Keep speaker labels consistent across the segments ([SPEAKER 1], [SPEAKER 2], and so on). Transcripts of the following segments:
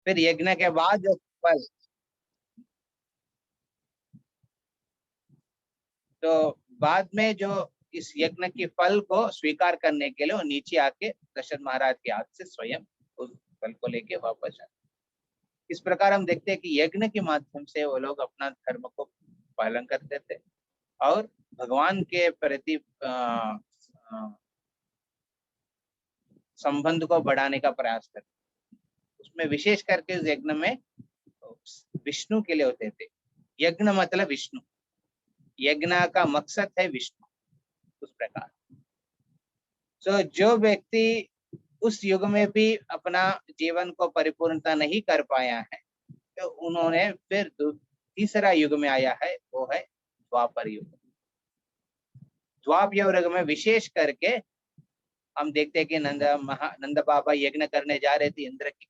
[SPEAKER 1] फिर यज्ञ के बाद जो फल, तो बाद में जो इस यज्ञ की फल को स्वीकार करने के लिए वो नीचे आके दशरथ महाराज के हाथ से स्वयं उस फल को लेके वापस आते। इस प्रकार हम देखते हैं कि यज्ञ के माध्यम से वो लोग अपना धर्म को पालन करते थे और भगवान के प्रति संबंध को बढ़ाने का प्रयास करते। उसमें विशेष करके उस यज्ञ में विष्णु के लिए होते थे। यज्ञ मतलब विष्णु, यज्ञ का मकसद है विष्णु। उस प्रकार तो जो व्यक्ति उस युग में भी अपना जीवन को परिपूर्णता नहीं कर पाया है, तो उन्होंने फिर तीसरा युग में आया है, वो है द्वापर युग। द्वापर युग में विशेष करके हम देखते हैं कि नंद बाबा यज्ञ करने जा रहे थे इंद्र की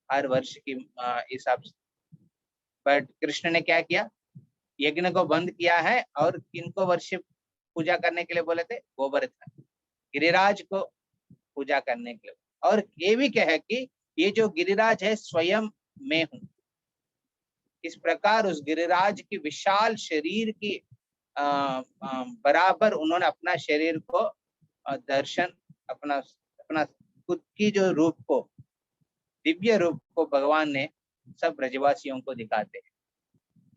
[SPEAKER 1] हर वर्ष की हिसाब से, बट कृष्ण ने क्या किया, यज्ञ को बंद किया है और किनको वर्षिप पूजा करने के लिए बोले थे, गोवर्धन गिरिराज को पूजा करने के लिए। और ये भी कहे कि ये जो गिरिराज है स्वयं मैं हूँ। इस प्रकार उस गिरिराज की विशाल शरीर की बराबर उन्होंने अपना शरीर को दर्शन, अपना अपना खुद की जो रूप को, दिव्य रूप को भगवान ने सब ब्रजवासियों को दिखाते हैं।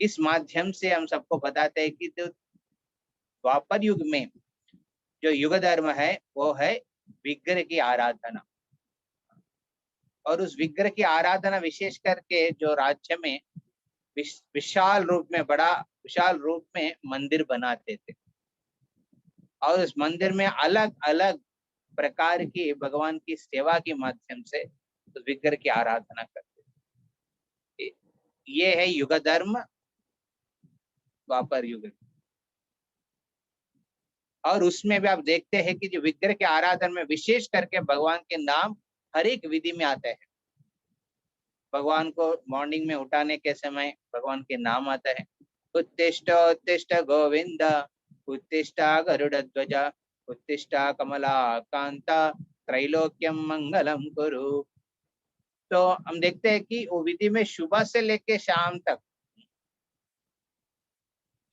[SPEAKER 1] इस माध्यम से हम सबको बताते हैं कि जो द्वापर युग में जो युग धर्म है वो है विग्रह की आराधना। और उस विग्रह की आराधना विशेष करके जो राज्य में विशाल रूप में, बड़ा विशाल रूप में मंदिर बनाते थे और उस मंदिर में अलग अलग प्रकार की भगवान की सेवा के माध्यम से उस विग्रह की आराधना करते थे। ये है युग धर्म द्वापर युग। और उसमें भी आप देखते हैं कि जो विग्रह के आराधना में विशेष करके भगवान के नाम हर एक विधि में आते हैं। भगवान को मॉर्निंग में उठाने के समय भगवान के नाम आता है, उत्तिष्ठ उत्तिष्ठ गोविंद, उत्तिष्ठ गरुड़ ध्वज, उत्तिष्ठ कमला कांता, त्रैलोक्यम मंगलम कुरु। तो हम देखते हैं कि वो विधि में सुबह से लेके शाम तक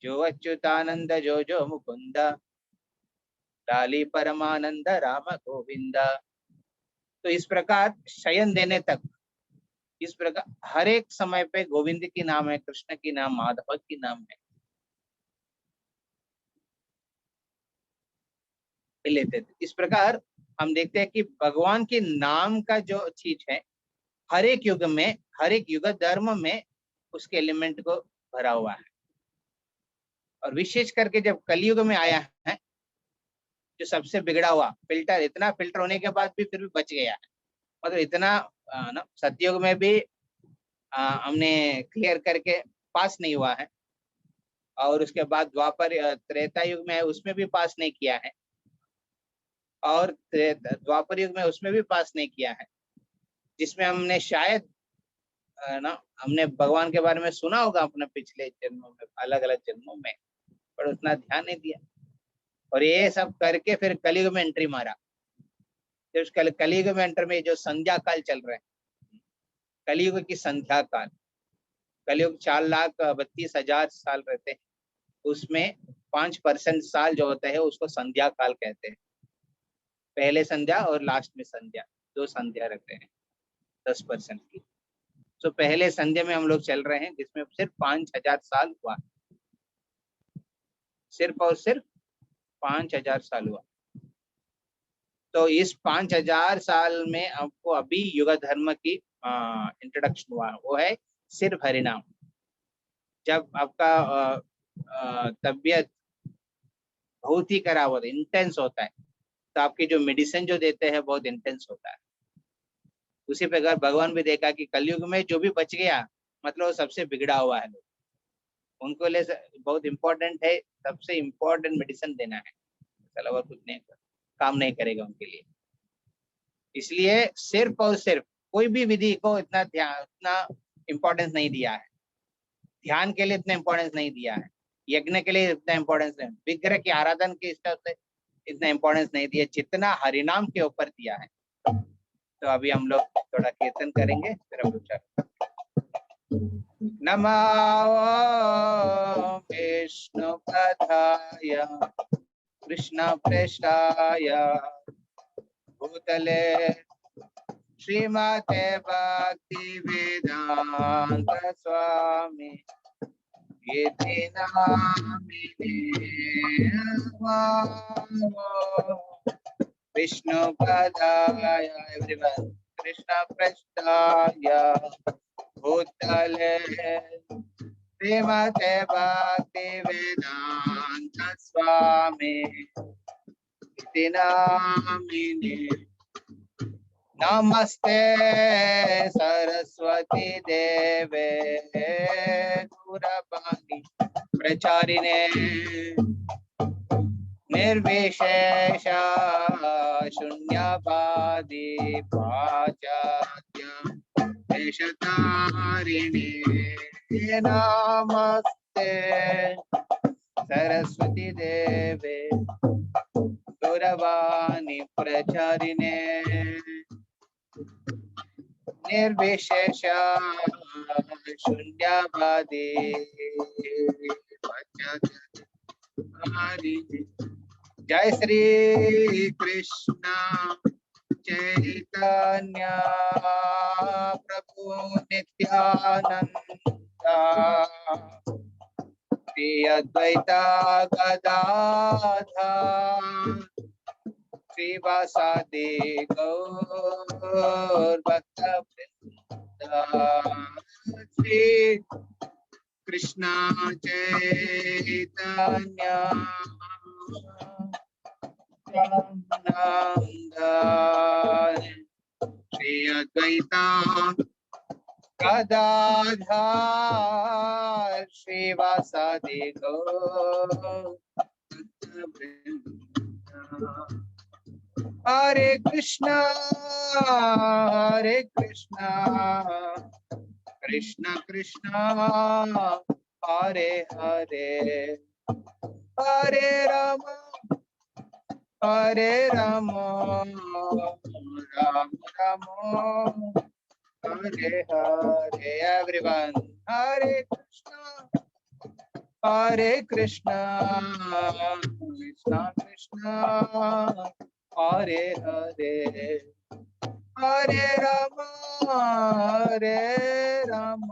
[SPEAKER 1] जो अच्युतानंद जो जो मुकुंद, लाली परमानंद राम गोविंद, तो इस प्रकार शयन देने तक, इस प्रकार हर एक समय पे गोविंद की नाम है, कृष्ण की नाम, माधव की नाम है लेते थे। इस प्रकार हम देखते हैं कि भगवान के नाम का जो चीज है हर एक युग में, हर एक युग धर्म में उसके एलिमेंट को भरा हुआ है। और विशेष करके जब कलयुग में आया है, जो सबसे बिगड़ा हुआ फिल्टर, इतना फिल्टर होने के बाद भी फिर भी बच गया है, मतलब इतना ना, सतयुग में भी हमने क्लियर करके पास नहीं हुआ है, और उसके बाद द्वापर त्रेता युग में है उसमें भी पास नहीं किया है, और द्वापर युग में उसमें भी पास नहीं किया है, जिसमें हमने शायद ना हमने भगवान के बारे में सुना होगा अपने पिछले जन्मों में, अलग अलग जन्मों में, पर उतना ध्यान नहीं दिया। और ये सब करके फिर कलयुग में एंट्री मारा। तो कलयुग में एंटर में जो संध्या काल चल रहे हैं, कलयुग की संध्या काल, कलयुग 4,32,000 साल रहते हैं, उसमें 5% साल जो होता है उसको संध्या काल कहते हैं। पहले संध्या और लास्ट में संध्या, 2 संध्या रहते हैं 10% की। तो पहले संध्या में हम लोग चल रहे हैं, जिसमें सिर्फ 5,000 साल हुआ, सिर्फ और सिर्फ 5,000 साल हुआ। तो इस 5,000 साल में आपको अभी युग धर्म की इंट्रोडक्शन हुआ, वो है सिर्फ हरिनाम। जब आपका तबीयत बहुत ही खराब होता है, इंटेंस होता है, तो आपकी जो मेडिसिन जो देते हैं बहुत इंटेंस होता है। उसी प्रकार भगवान भी देखा कि कलयुग में जो भी बच गया, मतलब वो सबसे बिगड़ा हुआ है, उनको लिए बहुत इंपॉर्टेंट है, सबसे इम्पोर्टेंट मेडिसिन देना है, चलो और कुछ नहीं काम नहीं करेगा उनके लिए। इसलिए सिर्फ और सिर्फ कोई भी विधि को इतना इम्पोर्टेंस नहीं दिया है, ध्यान के लिए इतना इम्पोर्टेंस नहीं दिया है, यज्ञ के लिए इतना इम्पोर्टेंस नहीं, विग्रह की आराधना के हिसाब से इतना इम्पोर्टेंस नहीं दिया जितना हरिनाम के ऊपर दिया है। तो अभी हम लोग थोड़ा कीर्तन करेंगे, फिर हम लोग नमो विष्णुपदाय कृष्ण प्रेष्ठाय भूतले श्रीमते भक्ति वेदांत स्वामी इति नामिने नमो विष्णुपदाय एवरीवन कृष्ण प्रेष्ठाय भूतले श्रीमते भक्ति वेदांत स्वामी इति नामिने नमस्ते सरस्वती देवे गौरवाणी प्रचारिणे निर्विशेष शून्यवादी पाश्चात्य देशतारिणे नमस्ते सरस्वती देवे गौरवाणी प्रचारिणे निर्विशेष शून्यवादी जय श्री कृष्ण चैतन्य प्रभु नित्यानंद श्री अद्वैता गदाधर श्रीवासादि गौर भक्तवृंद श्री कृष्ण चैतन्य श्री अद्वैता गदाधर श्रीवासादि गौर भक्तवृंद हरे कृष्णा कृष्ण कृष्णा हरे हरे हरे राम राम राम हरे हरे एवरीवन हरे कृष्णा कृष्णा कृष्णा हरे हरे हरे राम राम राम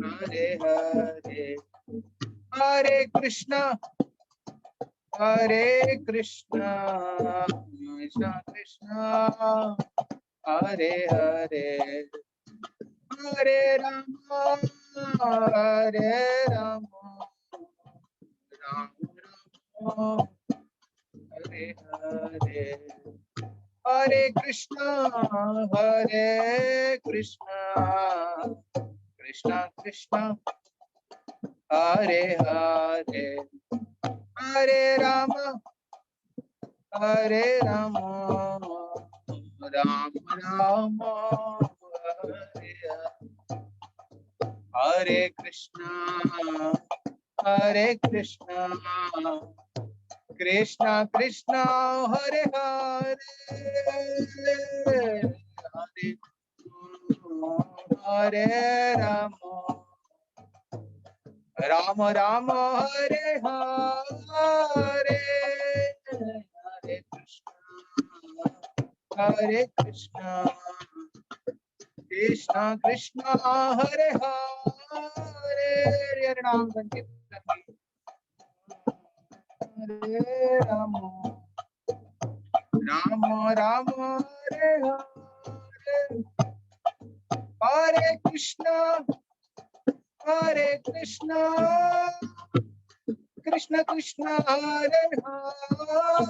[SPEAKER 1] हरे हरे हरे कृष्णा कृष्णा कृष्णा हरे हरे हरे राम राम हरे हरे हरे कृष्णा कृष्णा कृष्णा हरे हरे हरे राम राम राम हरे हरे कृष्णा कृष्णा कृष्णा हरे हरे हरे राम राम हरे हरे हरे कृष्णा कृष्णा कृष्णा हरे हरे हरे नाम संकीर्तन हरे राम राम हरे हरे हरे कृष्णा कृष्ण कृष्ण हरे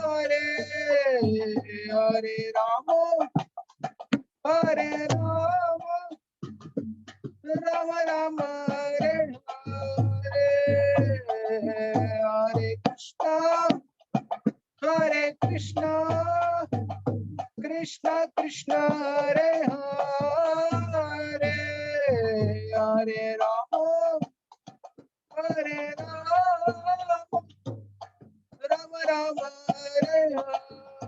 [SPEAKER 1] हरे हरे राम राम हरे हरे हरे कृष्णा कृष्ण कृष्ण हरे हरे हरे राम राम हरे हरे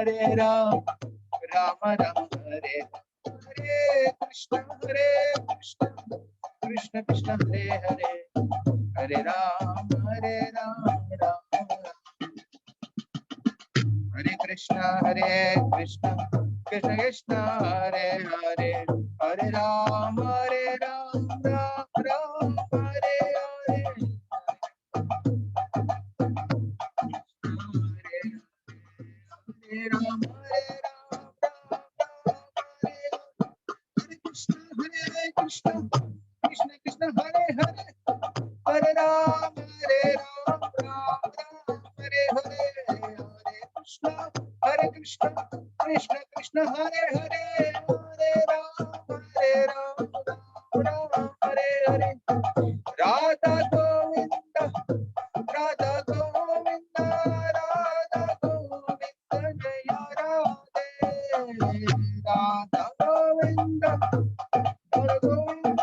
[SPEAKER 1] हरे राम राम राम हरे हरे कृष्ण कृष्ण कृष्ण हरे हरे हरे राम राम हरे कृष्ण कृष्ण कृष्ण हरे हरे हरे राम राम राम हरे हरे हरे राम हरे कृष्ण कृष्ण कृष्ण हरे हरे हरे राम राम हरे हरे हरे कृष्ण कृष्ण कृष्ण हरे हरे हरे राम राम हरे हरे राधा गोविंद राधा गोविंद राधा गोविंद जय राधे राधा गोविंद राधा गोविंद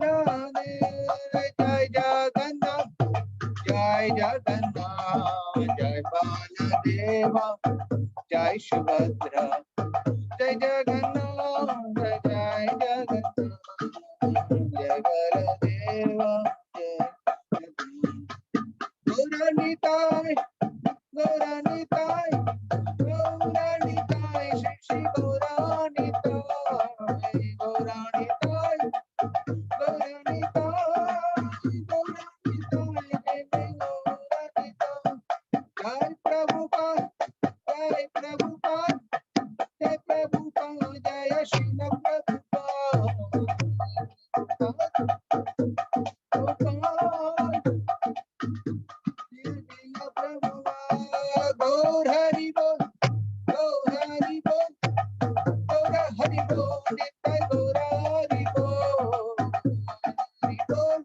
[SPEAKER 1] राधे जय जगन्नाथ जय जगन्नाथ जय बालदेवा जय सुभद्रा जय जगन्नाथ जय जगन्नाथ जय बलदेवा जय गौरानिताय गौरानिताय गौरानिताय श्री श्री गौरानिताय गौरानिताय जय प्रभुपाद जय प्रभुपाद जय प्रभुपाद जय श्रील प्रभुपाद गौर हरि बोल गौर हरि बोल गौर हरि बोल नित्य गौर हरि बोल हरि बोल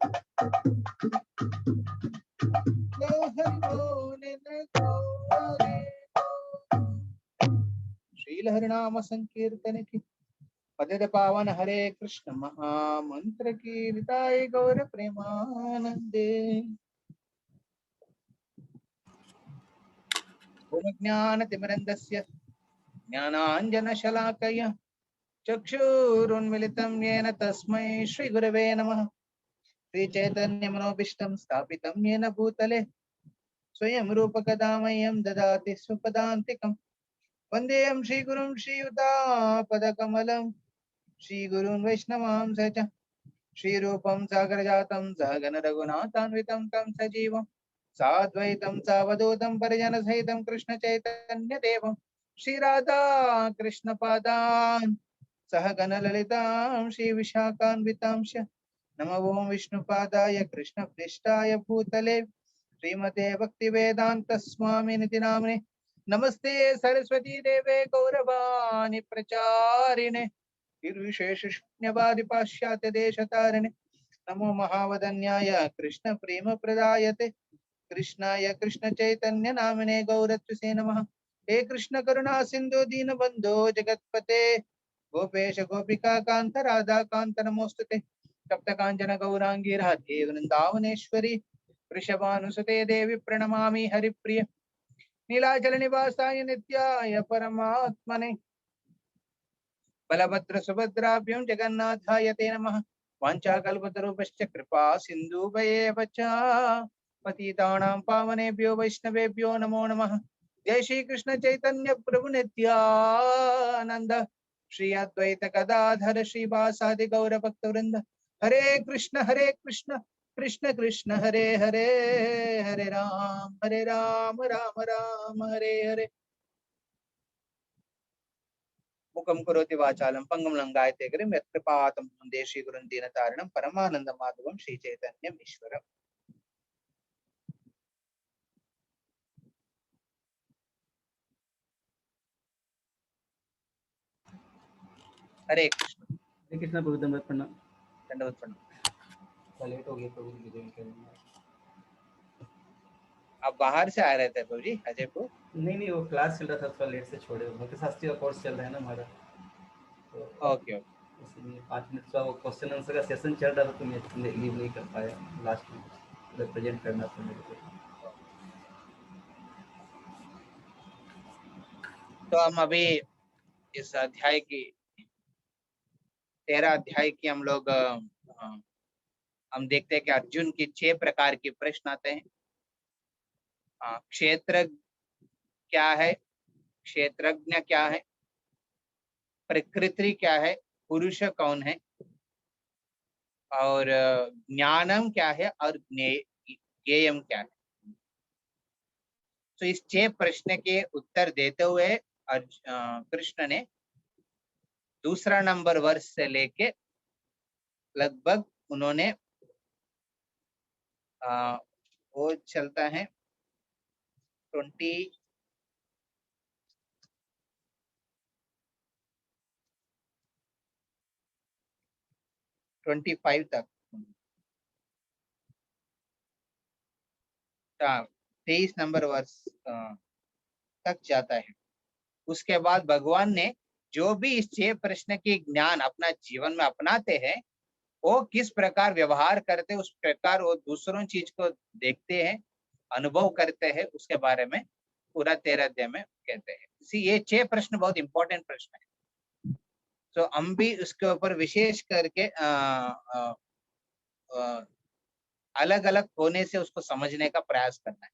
[SPEAKER 1] गौर हरि बोल नित्य गौर हरि बोल श्रील हरिनाम संकीर्तन की पतित पावन हरे कृष्ण महामंत्र की विदाई गौर प्रेमानंदे ओम ज्ञानतिमिरन्दस्य ज्ञानाञ्जनशलाकया चक्षुरुन्मिलितं येन तस्मै श्रीगुरवे नमः श्रीचैतन्यमनोभीष्टं स्थापितं येन भूतले स्वयं रूपकदा मह्यं ददाति स्वपदान्तिकं वन्देऽहं श्रीगुरुं श्रीयुतापदकमलं श्रीगुरुन् वैष्णवांस च श्रीरूपं सागरजातं सहगण रघुनाथान्वितं तं सजीवं साद्वैतं सावधूतं परिजनसहितं कृष्ण चैतन्य देवं श्रीराधा कृष्ण पादान् सहगण ललितां श्री विशाखान्वितांश नमो ओं विष्णुपादाय कृष्ण पृष्ठाय भूतले श्रीमते भक्ति वेदांत स्वामी निति नामने नमस्ते सरस्वती देवे गौरवाणी प्रचारिणे निर्विशेष शून्यवादि पाश्चात्य देशतारिणे नमो महावदन्याय कृष्ण प्रेम प्रदायते कृष्णाय कृष्ण चैतन्य नामिने गौरत्वसे नमः हे कृष्ण करुणा सिंधु दीन बंधो जगतपते गोपेश गोपिका कांत राधा कांत नमोस्तुते तप्त कांचन गौरांगी राधे वृंदावनेश्वरी वृषभानुसुते देवी प्रणमामि हरिप्रिय नीलाचल निवासाय नित्याय परमात्मने बलभद्र सुभद्राभ्यां जगन्नाथाय ते नमः वाञ्छाकल्पतरुभ्यश्च कृपा सिन्धुभयेव च पतितानां पावनेभ्यो वैष्णवेभ्यो नमो नमः जय श्री कृष्ण चैतन्य प्रभु नित्यानंद श्री अद्वैत गदाधर श्रीवासादि गौर भक्तवृंद हरे कृष्ण कृष्ण कृष्ण हरे हरे हरे राम राम राम हरे हरे मुखं करोति वाचालं पंगुं लंघयते गिरिं यत्कृपातं वन्दे श्रीगुरुं दीनतारिणं परमानन्दमाधवं श्रीचैतन्यम् ईश्वरम् हरे
[SPEAKER 2] कृष्ण प्रभु दंडवत प्रणाम।
[SPEAKER 1] दंडवत प्रणाम।
[SPEAKER 2] लेट हो गया प्रभु।
[SPEAKER 1] आप बाहर से आ रहे थे प्रभु जी अजयपुर?
[SPEAKER 2] नहीं वो क्लास चल रहा था, थोड़ा लेट से छोड़े। भक्ति शास्त्री का कोर्स चल रहा है ना हमारा, तो
[SPEAKER 1] ओके
[SPEAKER 2] इसलिए 5 मिनट का वो क्वेश्चन आंसर का सेशन चल रहा था, तो मैं लीव नहीं कर पाया। लास्ट में रिप्रेजेंट करना था मेरे को।
[SPEAKER 1] तो हम अभी इस अध्याय की 13 अध्याय की हम लोग हम देखते हैं कि अर्जुन की 6 प्रकार के प्रश्न आते हैं। क्षेत्र क्या है, क्षेत्रज्ञ क्या है, प्रकृति क्या है, पुरुष कौन है, और ज्ञानम क्या है, और ज्ञेयम क्या है। तो इस 6 प्रश्न के उत्तर देते हुए कृष्ण ने दूसरा नंबर वर्ष से लेके लगभग उन्होंने वो चलता है 25 तक, 23 नंबर वर्ष तक जाता है। उसके बाद भगवान ने जो भी इस 6 प्रश्न के ज्ञान अपना जीवन में अपनाते हैं, वो किस प्रकार व्यवहार करते हैं, उस प्रकार वो दूसरों चीज को देखते हैं, अनुभव करते हैं, उसके बारे में पूरा 13 अध्याय में कहते हैं। ये 6 प्रश्न बहुत इंपॉर्टेंट प्रश्न है। तो हम भी उसके ऊपर विशेष करके अलग अलग होने से उसको समझने का प्रयास करना है।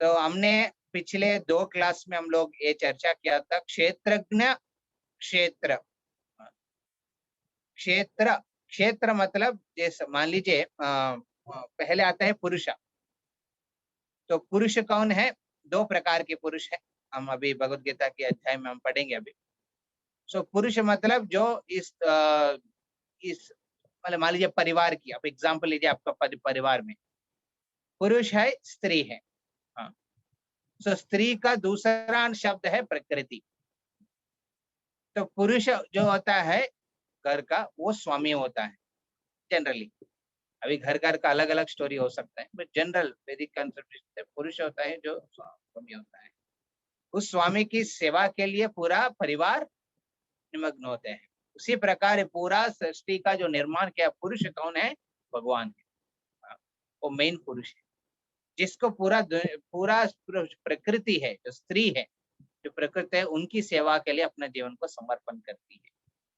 [SPEAKER 1] तो हमने पिछले 2 क्लास में हम लोग ये चर्चा किया था, क्षेत्रज्ञ क्षेत्र। क्षेत्र क्षेत्र मतलब जैसे मान लीजिए पहले आता है पुरुष। तो पुरुष कौन है? 2 प्रकार के पुरुष है, हम अभी भगवत गीता के अध्याय में हम पढ़ेंगे अभी। सो पुरुष मतलब जो इस मतलब मान लीजिए परिवार की, आप एग्जाम्पल लीजिए, आपका परिवार में पुरुष है, स्त्री है। हाँ, सो स्त्री का दूसरा शब्द है प्रकृति। तो पुरुष जो होता है घर का, वो स्वामी होता है जनरली। अभी घर घर का अलग अलग स्टोरी हो सकता है, बट जनरल वैदिक कंसेप्ट से पुरुष होता है जो स्वामी होता है। उस स्वामी की सेवा के लिए पूरा परिवार निमग्न होते हैं। उसी प्रकार पूरा सृष्टि का जो निर्माण किया पुरुष कौन है? भगवान है। वो मेन पुरुष है, जिसको पूरा पूरा प्रकृति है, जो स्त्री है, जो प्रकृति है, उनकी सेवा के लिए अपने जीवन को समर्पण करती है।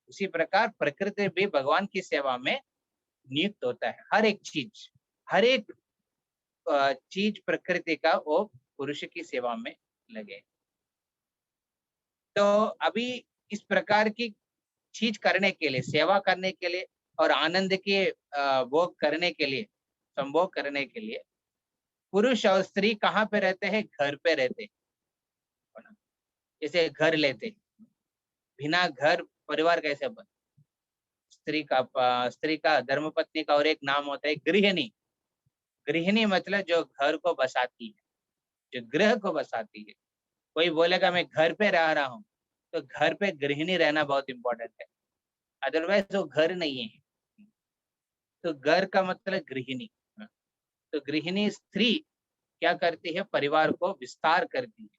[SPEAKER 1] उसी प्रकार प्रकृति भी भगवान की सेवा में नियुक्त होता है। हर एक चीज प्रकृति का वो पुरुष की सेवा में लगे। तो अभी इस प्रकार की चीज करने के लिए, सेवा करने के लिए और आनंद के भोग करने के लिए, संभोग करने के लिए पुरुष और स्त्री कहाँ पे रहते हैं? घर पे रहते हैं। जैसे घर लेते, बिना घर परिवार कैसे बन? स्त्री का धर्मपत्नी का और एक नाम होता है गृहिणी। गृहिणी मतलब जो घर को बसाती है, जो गृह को बसाती है। कोई बोलेगा मैं घर पे रह रहा हूँ, तो घर पे गृहिणी रहना बहुत इंपॉर्टेंट है, अदरवाइज वो घर नहीं है। तो घर का मतलब गृहिणी। तो गृहिणी स्त्री क्या करती है? परिवार को विस्तार करती है।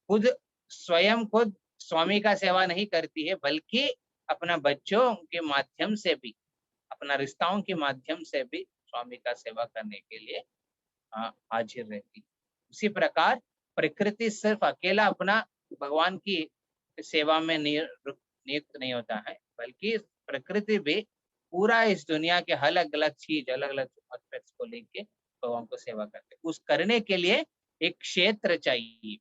[SPEAKER 1] खुद स्वयं खुद स्वामी का सेवा नहीं करती है, बल्कि अपना बच्चों के माध्यम से भी, अपना रिश्ताओं के माध्यम से भी स्वामी का सेवा करने के लिए हाजिर रहती है। उसी प्रकार प्रकृति सिर्फ अकेला अपना भगवान की सेवा में नियुक्त नहीं होता है, बल्कि प्रकृति भी पूरा इस दुनिया के अलग अलग चीज, अलग अलग एस्पेक्ट्स को लेके भगवान को सेवा करते हैं। उस करने के लिए एक क्षेत्र चाहिए।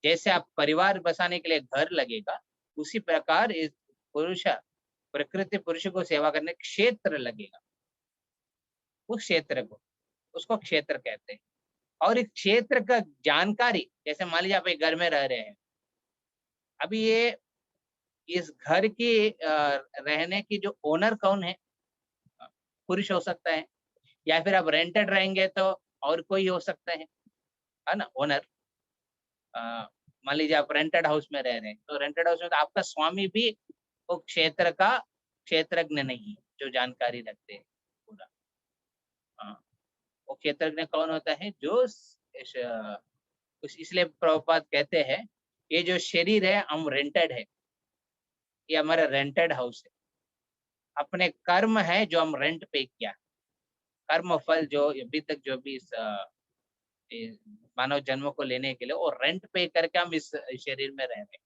[SPEAKER 1] जैसे आप परिवार बसाने के लिए घर लगेगा, उसी प्रकार इस प्रकृति पुरुष को सेवा करने क्षेत्र लगेगा। उस क्षेत्र को, उसको क्षेत्र कहते हैं। और इस क्षेत्र का जानकारी, जैसे मान लीजिए आप एक घर में रह रहे हैं, अभी ये इस घर की रहने की जो ओनर कौन है? पुरुष हो सकता है, या फिर आप रेंटेड रहेंगे तो और कोई हो सकता है ना, ओनर। मान लीजिए आप रेंटेड हाउस में रह रहे हैं, तो रेंटेड हाउस में तो आपका स्वामी भी वो क्षेत्र का क्षेत्रज्ञ नहीं, जो जानकारी रखते हैं पूरा। वो क्षेत्रज्ञ कौन होता है? जो इसलिए प्रभुपाद कहते हैं ये जो शरीर है हम रेंटेड है, ये हमारा रेंटेड हाउस है। अपने कर्म है जो हम रेंट पे किया, कर्म फल जो अभी तक जो भी इस मानव जन्म को लेने के लिए, और रेंट पे करके हम इस शरीर में रह रहे हैं।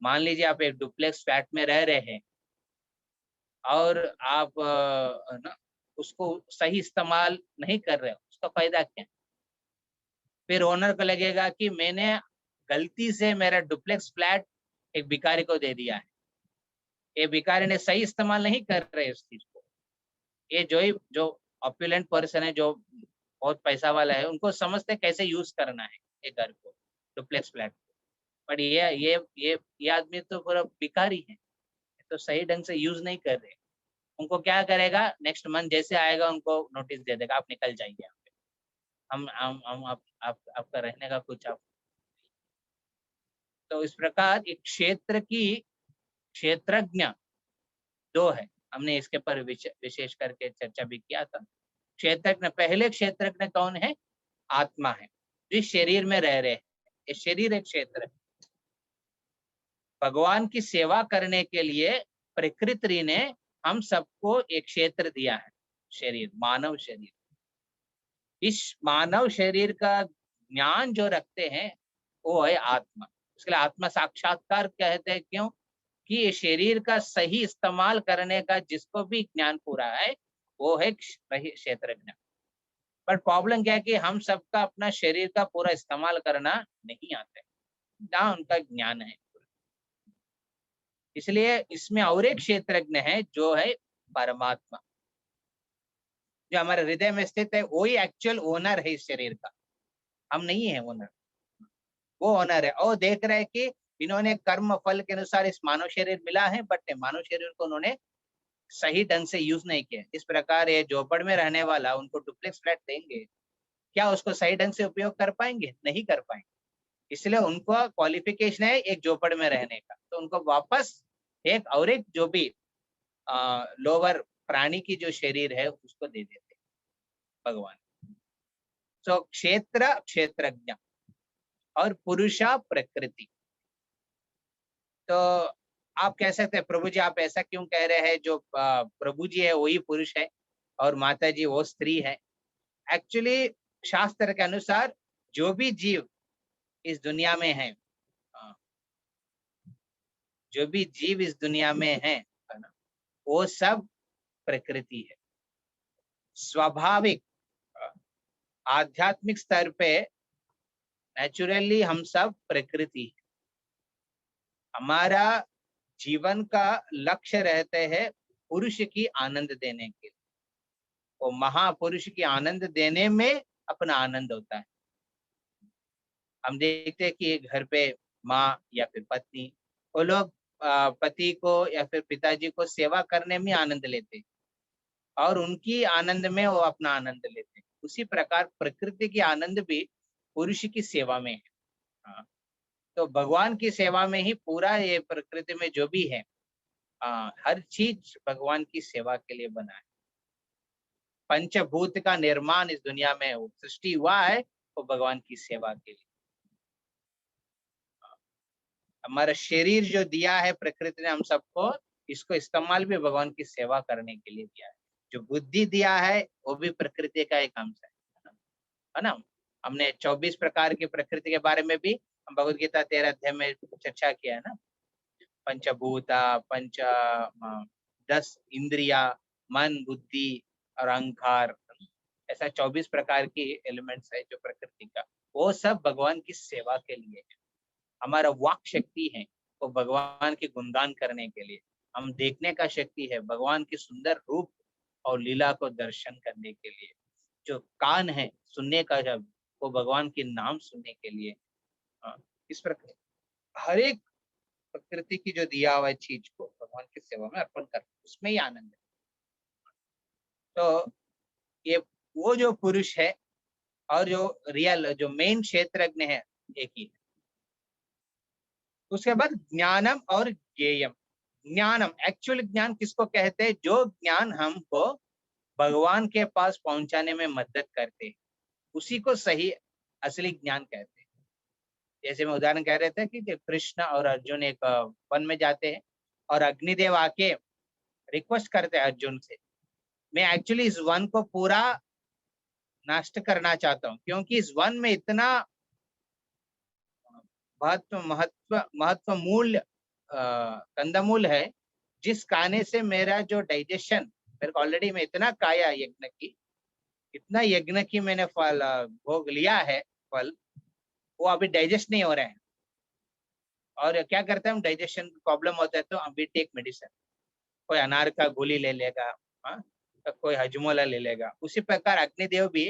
[SPEAKER 1] मान लीजिए आप एक डुप्लेक्स फ्लैट में रह रहे हैं और आप ना उसको सही इस्तेमाल नहीं कर रहे हो, उसका फायदा क्या? फिर ओनर को लगेगा कि मैंने गलती से मेरा डुप्लेक्स फ्लैट एक भिखारी को दे दिया है, ये भिखारी ने सही इस्तेमाल नहीं कर रहे इस चीज को। ये जो ऑपुलेंट पर्सन है, जो बहुत पैसा वाला है, उनको समझते कैसे यूज करना है ये घर को, डुप्लेक्स फ्लैट को। बट ये आदमी तो पूरा भिखारी है, तो सही ढंग से यूज नहीं कर रहे। उनको क्या करेगा, नेक्स्ट मंथ जैसे आएगा उनको नोटिस दे देगा, आप निकल जाइए यहाँ पे, हम आपका रहने का कुछ आप। तो इस प्रकार एक क्षेत्र की क्षेत्रज्ञ दो है, हमने इसके पर विशेष करके चर्चा भी किया था। क्षेत्रज्ञ, पहले क्षेत्रज्ञ कौन है? आत्मा है, जिस शरीर में रह रहे हैं। ये शरीर एक क्षेत्र है। भगवान की सेवा करने के लिए प्रकृति ने हम सबको एक क्षेत्र दिया है, शरीर, मानव शरीर। इस मानव शरीर का ज्ञान जो रखते हैं वो है आत्मा। इसलिए आत्मा साक्षात्कार कहते हैं, क्यों? कि ये शरीर का सही इस्तेमाल करने का जिसको भी ज्ञान पूरा है वो है क्षेत्रज्ञ। बट प्रॉब्लम क्या है कि हम सबका अपना शरीर का पूरा इस्तेमाल करना नहीं आता है, ना उनका ज्ञान है। इसलिए इसमें और एक क्षेत्रज्ञ है जो है परमात्मा, जो हमारे हृदय में स्थित है। वही एक्चुअल ओनर है इस शरीर का, हम नहीं है ओनर, वो ओनर है। और देख रहे हैं कि इन्होंने कर्म फल के अनुसार इस मानव शरीर मिला है, बट मानव शरीर को उन्होंने सही ढंग से यूज नहीं किया। इस प्रकार ये झोपड़ में रहने वाला, उनको डुप्लेक्स फ्लैट देंगे, क्या उसको सही ढंग से उपयोग कर पाएंगे? नहीं कर पाएंगे। इसलिए उनको क्वालिफिकेशन है एक झोपड़ में रहने का, तो उनको वापस एक और एक जो भी लोअर प्राणी की जो शरीर है उसको दे देते भगवान। तो क्षेत्र क्षेत्रज्ञ और पुरुषा प्रकृति। तो आप कह सकते हैं प्रभु जी आप ऐसा क्यों कह रहे हैं, जो प्रभु जी है वही पुरुष है और माता जी वो स्त्री है? एक्चुअली शास्त्र के अनुसार जो भी जीव इस दुनिया में है, जो भी जीव इस दुनिया में है ना, वो सब प्रकृति है। स्वाभाविक आध्यात्मिक स्तर पे नेचुरली हम सब प्रकृति है। हमारा जीवन का लक्ष्य रहते हैं पुरुष की आनंद देने के लिए। वो महापुरुष की आनंद देने में अपना आनंद होता है। हम देखते हैं कि घर पे माँ या फिर पत्नी, वो लोग पति को या फिर पिताजी को सेवा करने में आनंद लेते हैं और उनकी आनंद में वो अपना आनंद लेते हैं। उसी प्रकार प्रकृति की आनंद भी पुरुष की सेवा में है। हाँ। तो भगवान की सेवा में ही पूरा ये प्रकृति में जो भी है हर चीज भगवान की सेवा के लिए बना है। पंचभूत का निर्माण इस दुनिया में सृष्टि हुआ है वो भगवान की सेवा के लिए। हमारा शरीर जो दिया है प्रकृति ने हम सबको, इसको इस्तेमाल भी भगवान की सेवा करने के लिए दिया है। जो बुद्धि दिया है वो भी प्रकृति का एक अंश है ना। हमने 24 प्रकार की प्रकृति के बारे में भी हम भगवद गीता 13 अध्याय में चर्चा किया है ना। पंचभूता, 10 इंद्रिया, मन, बुद्धि और अहंकार, ऐसा 24 प्रकार की एलिमेंट्स है जो प्रकृति का, वो सब भगवान की सेवा के लिए है। हमारा वाक शक्ति है वो भगवान के गुणगान करने के लिए। हम देखने का शक्ति है भगवान की सुंदर रूप और लीला को दर्शन करने के लिए। जो कान है सुनने का, जब वो भगवान के नाम सुनने के लिए। इस प्रकार हर एक प्रकृति की जो दिया हुआ चीज को भगवान की सेवा में अर्पण कर, उसमें ही आनंद है। तो ये वो जो पुरुष है और जो रियल जो मेन क्षेत्रज्ञ है एक ही है। उसके बाद ज्ञानम और ज्ञेयम। ज्ञानम, एक्चुअल ज्ञान किसको कहते हैं? जो ज्ञान हमको भगवान के पास पहुंचाने में मदद करते हैं, उसी को सही असली ज्ञान कहते हैं। जैसे मैं उदाहरण कह रहे थे कि कृष्ण और अर्जुन एक वन में जाते हैं और अग्निदेव आके रिक्वेस्ट करते हैं अर्जुन से, मैं एक्चुअली इस वन को पूरा नष्ट करना चाहता हूँ, क्योंकि इस वन में इतना महत्व महत्व महत्व मूल्य कंदमूल है, जिस खाने से मेरा जो डाइजेशन, मेरे को ऑलरेडी मैं इतना खाया यज्ञ की, इतना यज्ञ की मैंने फल भोग लिया है, फल वो अभी डाइजेस्ट नहीं हो रहे हैं। और क्या करते हैं हम, डाइजेशन प्रॉब्लम होता है तो हम भी टेक मेडिसिन, कोई अनार का गोली ले लेगा, हाँ, तो कोई हजमोला ले लेगा। उसी प्रकार अग्निदेव भी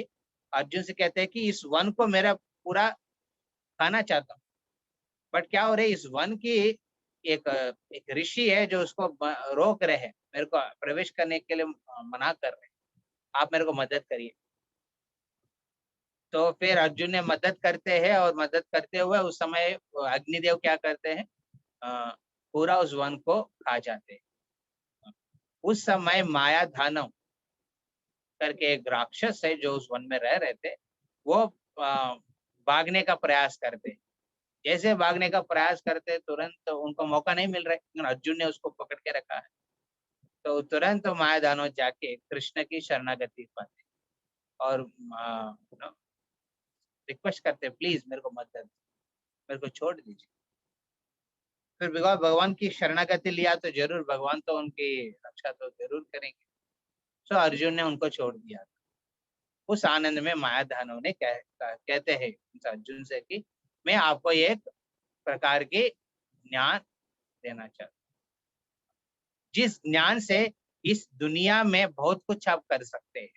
[SPEAKER 1] अर्जुन से कहते हैं कि इस वन को मेरा पूरा खाना चाहता हूँ, बट क्या हो रहा है, इस वन की एक एक ऋषि है जो उसको रोक रहे हैं, मेरे को प्रवेश करने के लिए मना कर रहे हैं, आप मेरे को मदद करिए। तो फिर अर्जुन ने मदद करते हैं, और मदद करते हुए उस समय अग्निदेव क्या करते हैं, पूरा उस वन को खा जाते हैं। उस समय माया दानव करके एक राक्षस है जो उस वन में रह रहे थे, वो भागने का प्रयास करते। जैसे भागने का प्रयास करते तुरंत उनको मौका नहीं मिल रहा है, लेकिन अर्जुन ने उसको पकड़ के रखा है। तो तुरंत माया दानव जाके कृष्ण की शरणागति पाते और रिक्वेस्ट करते, प्लीज मेरे को मत दे, मेरे को छोड़ दीजिए। फिर भगवान की शरणागति लिया तो जरूर भगवान तो उनकी रक्षा तो जरूर करेंगे। तो अर्जुन ने उनको छोड़ दिया। उस आनंद में माया दानव ने कहते हैं अर्जुन से कि मैं आपको एक प्रकार के ज्ञान देना चाहता हूँ, जिस ज्ञान से इस दुनिया में बहुत कुछ आप कर सकते हैं।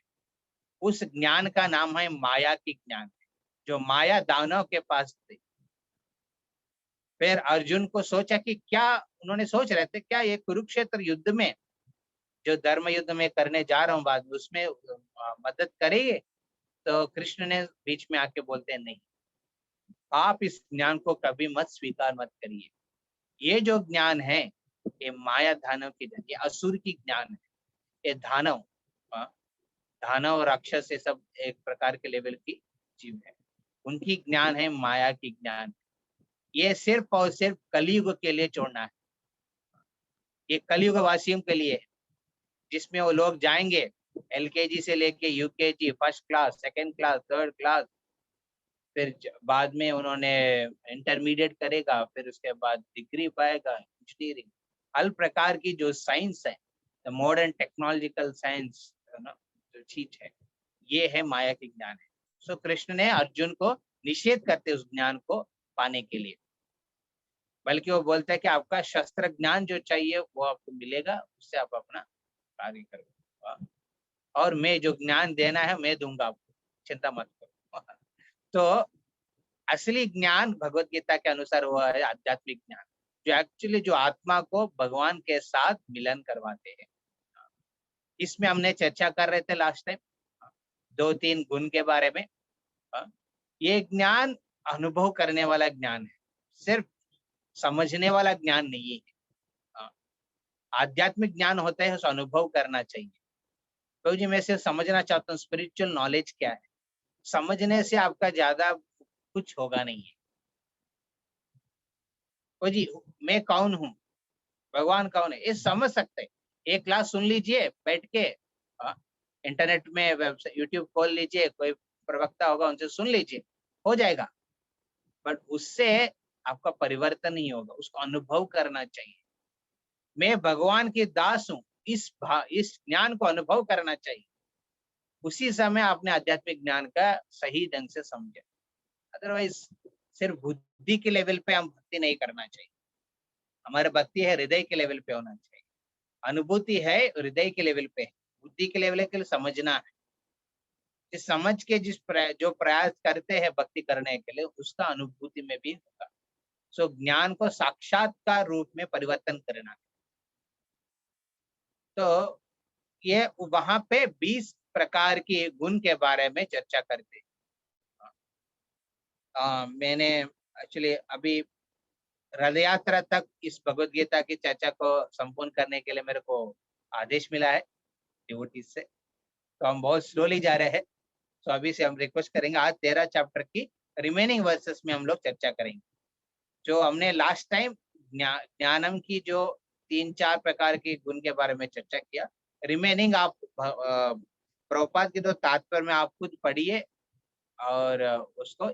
[SPEAKER 1] उस ज्ञान का नाम है माया की ज्ञान, जो माया दानव के पास थी। फिर अर्जुन को सोचा कि क्या, उन्होंने सोच रहे थे क्या ये कुरुक्षेत्र युद्ध में, जो धर्म युद्ध में करने जा रहा हूँ बाद में, उसमें मदद करेंगे। तो कृष्ण ने बीच में आके बोलते हैं, नहीं, आप इस ज्ञान को कभी मत स्वीकार मत करिए। ये जो ज्ञान है ये माया दानव की ज्ञान, ये असुर की ज्ञान है। ये दानव दानव राक्षस ये सब एक प्रकार के लेवल की जीव है, उनकी ज्ञान है माया की ज्ञान। ये सिर्फ और सिर्फ कलयुग के लिए छोड़ना है, ये कलयुग वासियों के लिए है, जिसमें वो लोग जाएंगे एलकेजी से लेके UKG, first class, second class, third class, फिर बाद में उन्होंने इंटरमीडिएट करेगा, फिर उसके बाद डिग्री पाएगा, इंजीनियरिंग, हर प्रकार की जो साइंस है, मॉडर्न टेक्नोलॉजिकल साइंस जो चीज है, ये है माया की ज्ञान है। सो कृष्ण ने अर्जुन को निषेध करते उस ज्ञान को पाने के लिए, बल्कि वो बोलता है कि आपका शस्त्र ज्ञान जो चाहिए वो आपको मिलेगा, उससे आप अपना कार्य करो, और मैं जो ज्ञान देना है मैं दूंगा आपको, चिंता मत करो। तो असली ज्ञान भगवत गीता के अनुसार हुआ है आध्यात्मिक ज्ञान, जो एक्चुअली जो आत्मा को भगवान के साथ मिलन करवाते हैं। इसमें हमने चर्चा कर रहे थे लास्ट टाइम 2-3 गुण के बारे में। ये ज्ञान अनुभव करने वाला ज्ञान है, सिर्फ समझने वाला ज्ञान नहीं है। आध्यात्मिक ज्ञान होता है, उसे अनुभव करना चाहिए। तो जी मैं सिर्फ समझना चाहता हूँ स्पिरिचुअल नॉलेज क्या है, समझने से आपका ज्यादा कुछ होगा नहीं है। तो जी मैं कौन हूँ, भगवान कौन है, ये समझ सकते हैं। एक क्लास सुन लीजिए बैठ के, इंटरनेट में वेबसाइट यूट्यूब खोल लीजिए, कोई प्रवक्ता होगा उनसे सुन लीजिए, हो जाएगा। बट उससे आपका परिवर्तन नहीं होगा, उसको अनुभव करना चाहिए। मैं भगवान की दास हूँ, इस ज्ञान को अनुभव करना चाहिए। उसी समय आपने आध्यात्मिक ज्ञान का सही ढंग से समझे। अदरवाइज सिर्फ बुद्धि के लेवल पे हम भक्ति नहीं करना चाहिए, हमारी भक्ति है हृदय के लेवल पे होना चाहिए। अनुभूति है हृदय के लेवल पे, बुद्धि के लेवल के लिए समझना है। जिस समझ के जो प्रयास करते हैं भक्ति करने के लिए, उसका अनुभूति में भी होगा। सो ज्ञान को साक्षात्कार रूप में परिवर्तन करना। तो ये वहां पे 20 प्रकार के गुण के बारे में चर्चा करते हैं। मैंने एक्चुअली अभी रथ यात्रा तक इस भगवत गीता की चर्चा को संपूर्ण करने के लिए मेरे को आदेश मिला है डिवोटीज से, तो हम बहुत स्लोली जा रहे हैं। तो अभी से हम रिक्वेस्ट करेंगे, आज 13 चैप्टर की रिमेनिंग वर्सेस में हम लोग चर्चा करेंगे। जो हमने लास्ट टाइम ज्ञानम की जो 3-4 प्रकार के गुण के बारे में चर्चा किया, रिमेनिंग आप प्रभुपाद के 2 तात्पर्य में आप खुद पढ़िए और उसको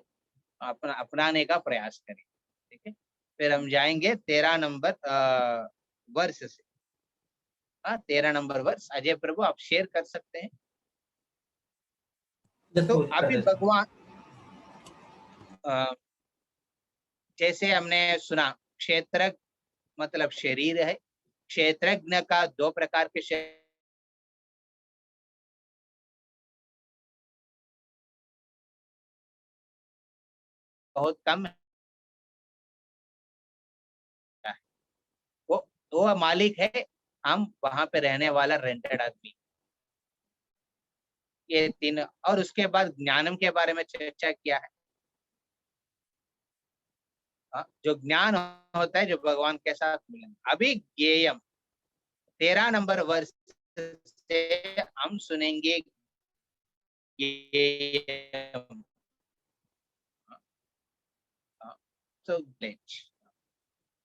[SPEAKER 1] अपनाने का प्रयास करें, ठीक है। फिर हम जाएंगे 13 नंबर वर्ष से। 13 नंबर वर्ष अजय प्रभु आप शेयर कर सकते हैं। तो अभी भगवान जैसे हमने सुना, क्षेत्र मतलब शरीर है, क्षेत्रज्ञ का 2 प्रकार के शरीर बहुत कम है, वो मालिक है, हम वहां पे रहने वाला रेंटेड आदमी। ये 3, और उसके बाद ज्ञानम के बारे में चर्चा किया है। जो ज्ञान होता है जो भगवान के साथ मिलन। अभी ज्ञेयम 13 नंबर वर्ष से हम सुनेंगे ज्ञेयम। तो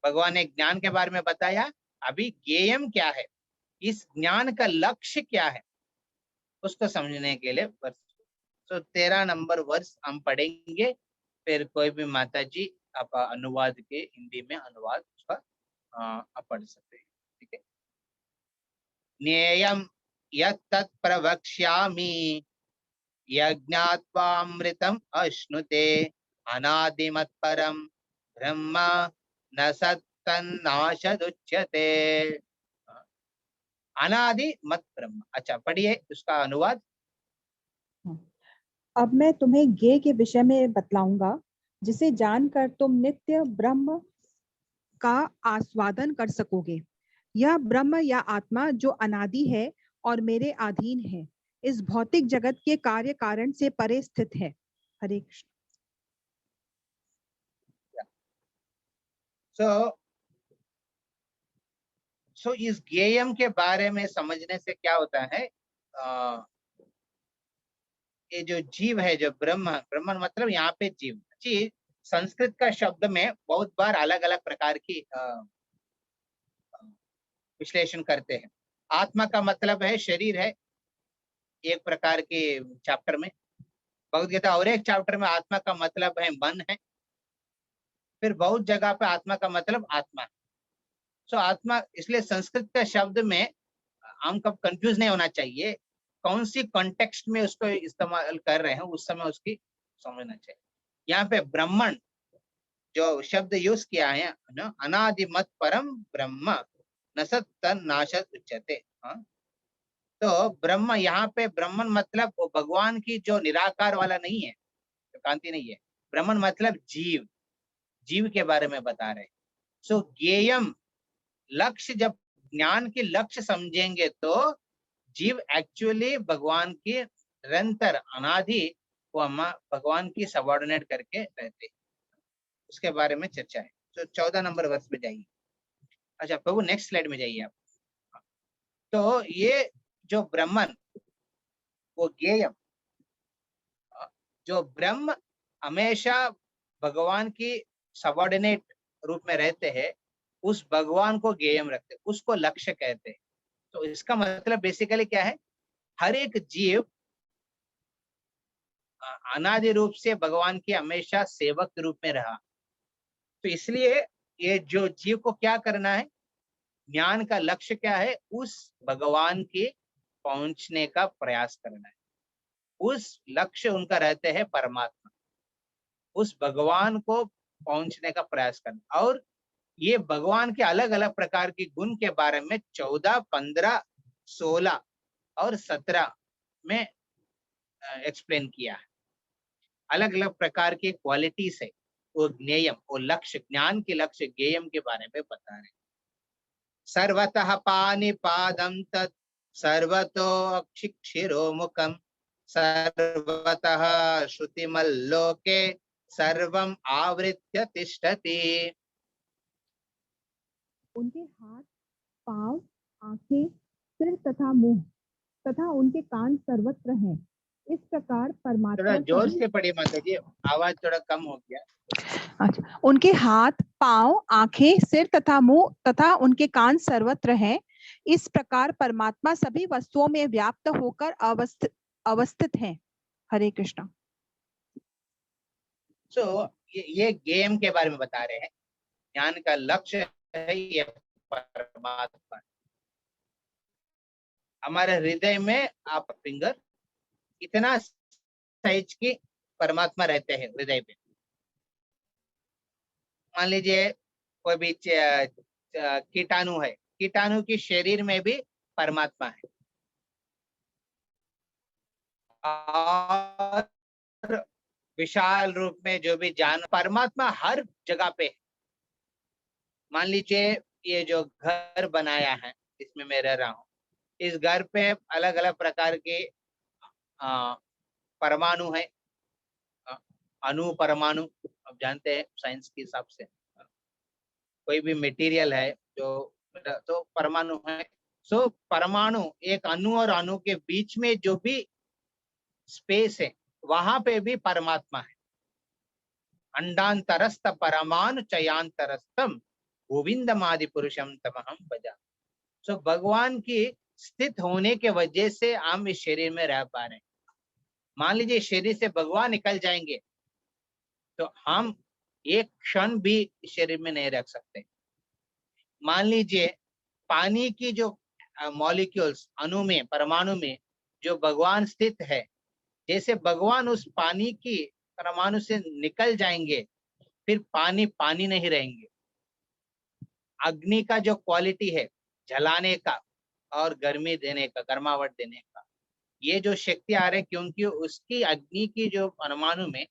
[SPEAKER 1] भगवान ने ज्ञान के बारे में बताया, अभी ज्ञेयम क्या है, इस ज्ञान का लक्ष्य क्या है, उसको समझने के लिए वर्ष। तो 13 नंबर वर्ष हम पढ़ेंगे। फिर कोई भी माता जी आप अनुवाद के हिंदी में अनुवाद उसका आप पढ़ सकते हैं, ठीक है। ज्ञेयं यत् प्रवक्ष्यामि यज्ञात्वामृतम् अश्नुते अनादिमत्परं ब्रह्म न सत्तन्नाशदुच्यते। अनादि मत ब्रह्म। अच्छा पढ़िए उसका अनुवाद।
[SPEAKER 3] अब मैं तुम्हें ज्ञेय के विषय में बतलाऊंगा, जिसे जानकर तुम नित्य ब्रह्म का आस्वादन कर सकोगे। यह ब्रह्म या आत्मा जो अनादि है और मेरे अधीन है, इस भौतिक जगत के कार्य कारण से परे स्थित है। हरे कृष्ण।
[SPEAKER 1] सो इस ज्ञेयम के बारे में समझने से क्या होता है, ये जो जीव है, जो ब्रह्म मतलब यहाँ पे जीव जी, संस्कृत का शब्द में बहुत बार अलग अलग प्रकार की विश्लेषण करते हैं। आत्मा का मतलब है शरीर है, एक प्रकार के चैप्टर में। भगवद गीता और एक चैप्टर में आत्मा का मतलब है मन है। फिर बहुत जगह पे आत्मा का मतलब आत्मा है। सो आत्मा, इसलिए संस्कृत के शब्द में हम कब कंफ्यूज नहीं होना चाहिए, कौन सी कॉन्टेक्स्ट में उसको इस्तेमाल कर रहे हैं उस समय उसकी समझना चाहिए। यहाँ पे ब्राह्मण जो शब्द यूज किया है ना, अनादिमत परम ब्रह्म न सत्तन्नाशद उच्यते। तो ब्रह्म, यहाँ पे ब्राह्मण मतलब वो भगवान की जो निराकार वाला नहीं है, तो कांति नहीं है। ब्राह्मण मतलब जीव, जीव के बारे में बता रहे। सो ज्ञेयम लक्ष्य, जब ज्ञान के लक्ष्य समझेंगे तो जीव एक्चुअली भगवान की निरंतर अनादि वो हम भगवान की सबऑर्डिनेट करके रहते हैं, उसके बारे में चर्चा है। तो 14 नंबर वर्ष में जाइए। अच्छा प्रभु नेक्स्ट स्लाइड में जाइए आप। तो ये जो ब्राह्मण वो ज्ञेयम, जो ब्रह्म हमेशा भगवान की सबऑर्डिनेट रूप में रहते हैं, उस भगवान को ज्ञेयम रखते, उसको लक्ष्य कहते हैं। तो इसका मतलब बेसिकली क्या है, हर एक जीव अनादि रूप से भगवान की हमेशा सेवक के रूप में रहा। तो इसलिए ये जो जीव को क्या करना है, ज्ञान का लक्ष्य क्या है, उस भगवान के पहुंचने का प्रयास करना है। उस लक्ष्य उनका रहते हैं परमात्मा, उस भगवान को पहुंचने का प्रयास करना। और ये भगवान के अलग अलग प्रकार के गुण के बारे में 14, 15, 16 और 17 में एक्सप्लेन किया है। अलग अलग प्रकार की क्वालिटीज है। वो ज्ञेयम, वो लक्ष्य, ज्ञान के लक्ष्य ज्ञेयम के बारे में बता रहे। सर्वतः पानिपादं तत् सर्वतो अक्षिक्षिरो मुखम सर्वतः श्रुतिमल्लोके सर्वम आवृत्य तिष्ठति।
[SPEAKER 3] उनके हाथ, पांव, आंखें, सिर तथा मुंह तथा उनके कान सर्वत्र हैं। इस प्रकार परमात्मा,
[SPEAKER 1] थोड़ा जोर से पढ़िए माता जी, आवाज थोड़ा कम हो गया।
[SPEAKER 3] अच्छा, उनके हाथ, पांव, आंखें, सिर तथा मुंह तथा उनके कान सर्वत्र हैं। इस प्रकार परमात्मा सभी वस्तुओं में व्याप्त होकर अवस्थित हैं। हरे कृष्णा।
[SPEAKER 1] ये गेम के बारे में बता रहे हैं। ज्ञान का लक्ष्य है ये परमात्मा। हमारे हृदय में आप फिंगर इतना साइज की परमात्मा रहते हैं हृदय पे। मान लीजिए कोई भी कीटाणु है, कीटाणु के शरीर में भी परमात्मा है। और विशाल रूप में जो भी जान परमात्मा हर जगह पे है। मान लीजिए ये जो घर बनाया है इसमें मैं रह रहा हूँ, इस घर पे अलग अलग प्रकार के परमाणु है, अणु परमाणु। आप जानते हैं साइंस के हिसाब से कोई भी मटेरियल है जो तो परमाणु है। सो परमाणु एक अणु और अणु के बीच में जो भी स्पेस है वहां पे भी परमात्मा है। अंडांतरस्त परमाणु चयांतरस्तम गोविंदमादि पुरुषम तमहम भजा। सो भगवान की स्थित होने के वजह से हम इस शरीर में रह पा रहे हैं। मान लीजिए शरीर से भगवान निकल जाएंगे तो हम एक क्षण भी शरीर में नहीं रख सकते। मान लीजिए पानी की जो मॉलिक्यूल्स अणु में परमाणु में जो भगवान स्थित है, जैसे भगवान उस पानी की परमाणु से निकल जाएंगे फिर पानी पानी नहीं रहेंगे। अग्नि का जो क्वालिटी है जलाने का और गर्मी देने का, गर्मावट देने का, ये जो शक्ति आ रही है क्योंकि उसकी अग्नि की जो परमाणु में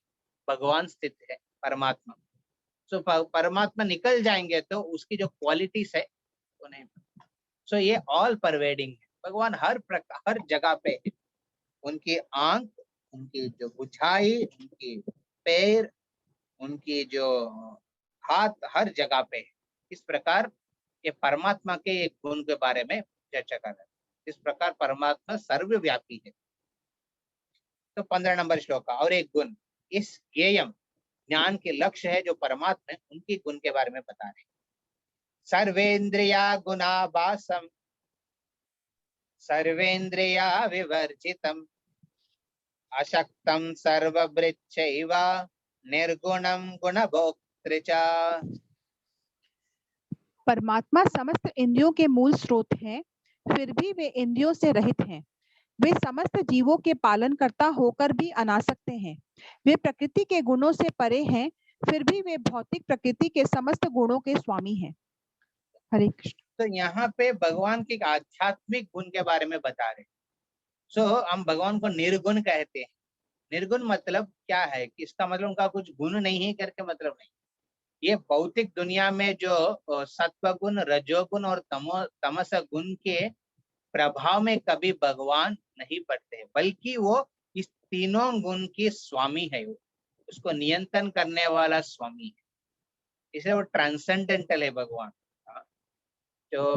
[SPEAKER 1] भगवान स्थित है परमात्मा। सो परमात्मा निकल जाएंगे तो उसकी जो क्वालिटीज है वो नहीं। सो ये ऑल परवेडिंग है। भगवान हर प्रकार हर जगह पे है। उनकी आंख, उनकी जो बुझाई, उनकी पैर, उनकी जो हाथ हर जगह पे है। इस प्रकार ये परमात्मा के एक गुण के बारे में चर्चा कर रहे हैं। इस प्रकार परमात्मा सर्वव्यापी है। तो 15 नंबर श्लोक का और एक गुण इस ज्ञेयम ज्ञान के लक्ष्य है जो परमात्मा है उनके गुण के बारे में बता रहे हैं। सर्वेन्द्रिया गुणाभासम सर्वेन्द्रिया विवर्जितम अशक्तम सर्वभृच्छैव निर्गुणम गुणभोक्तृ च।
[SPEAKER 3] परमात्मा समस्त इंद्रियों के मूल स्रोत हैं, फिर भी वे इंद्रियों से रहित हैं। वे समस्त जीवों के पालनकर्ता होकर भी अनासक्त हैं। वे प्रकृति के गुणों से परे हैं, फिर भी वे भौतिक प्रकृति के समस्त गुणों के स्वामी हैं। हरे कृष्ण।
[SPEAKER 1] तो यहाँ पे भगवान के आध्यात्मिक गुण के बारे में बता रहे। सो हम भगवान को निर्गुण कहते हैं। निर्गुण मतलब क्या है कि इसका मतलब उनका कुछ गुण नहीं है करके मतलब नहीं। ये भौतिक दुनिया में जो सत्व गुण, रजोगुण और तमस गुण के प्रभाव में कभी भगवान नहीं पड़ते, बल्कि वो इस तीनों गुण की स्वामी है। वो उसको नियंत्रण करने वाला स्वामी है, इसलिए वो ट्रांसेंडेंटल है भगवान। तो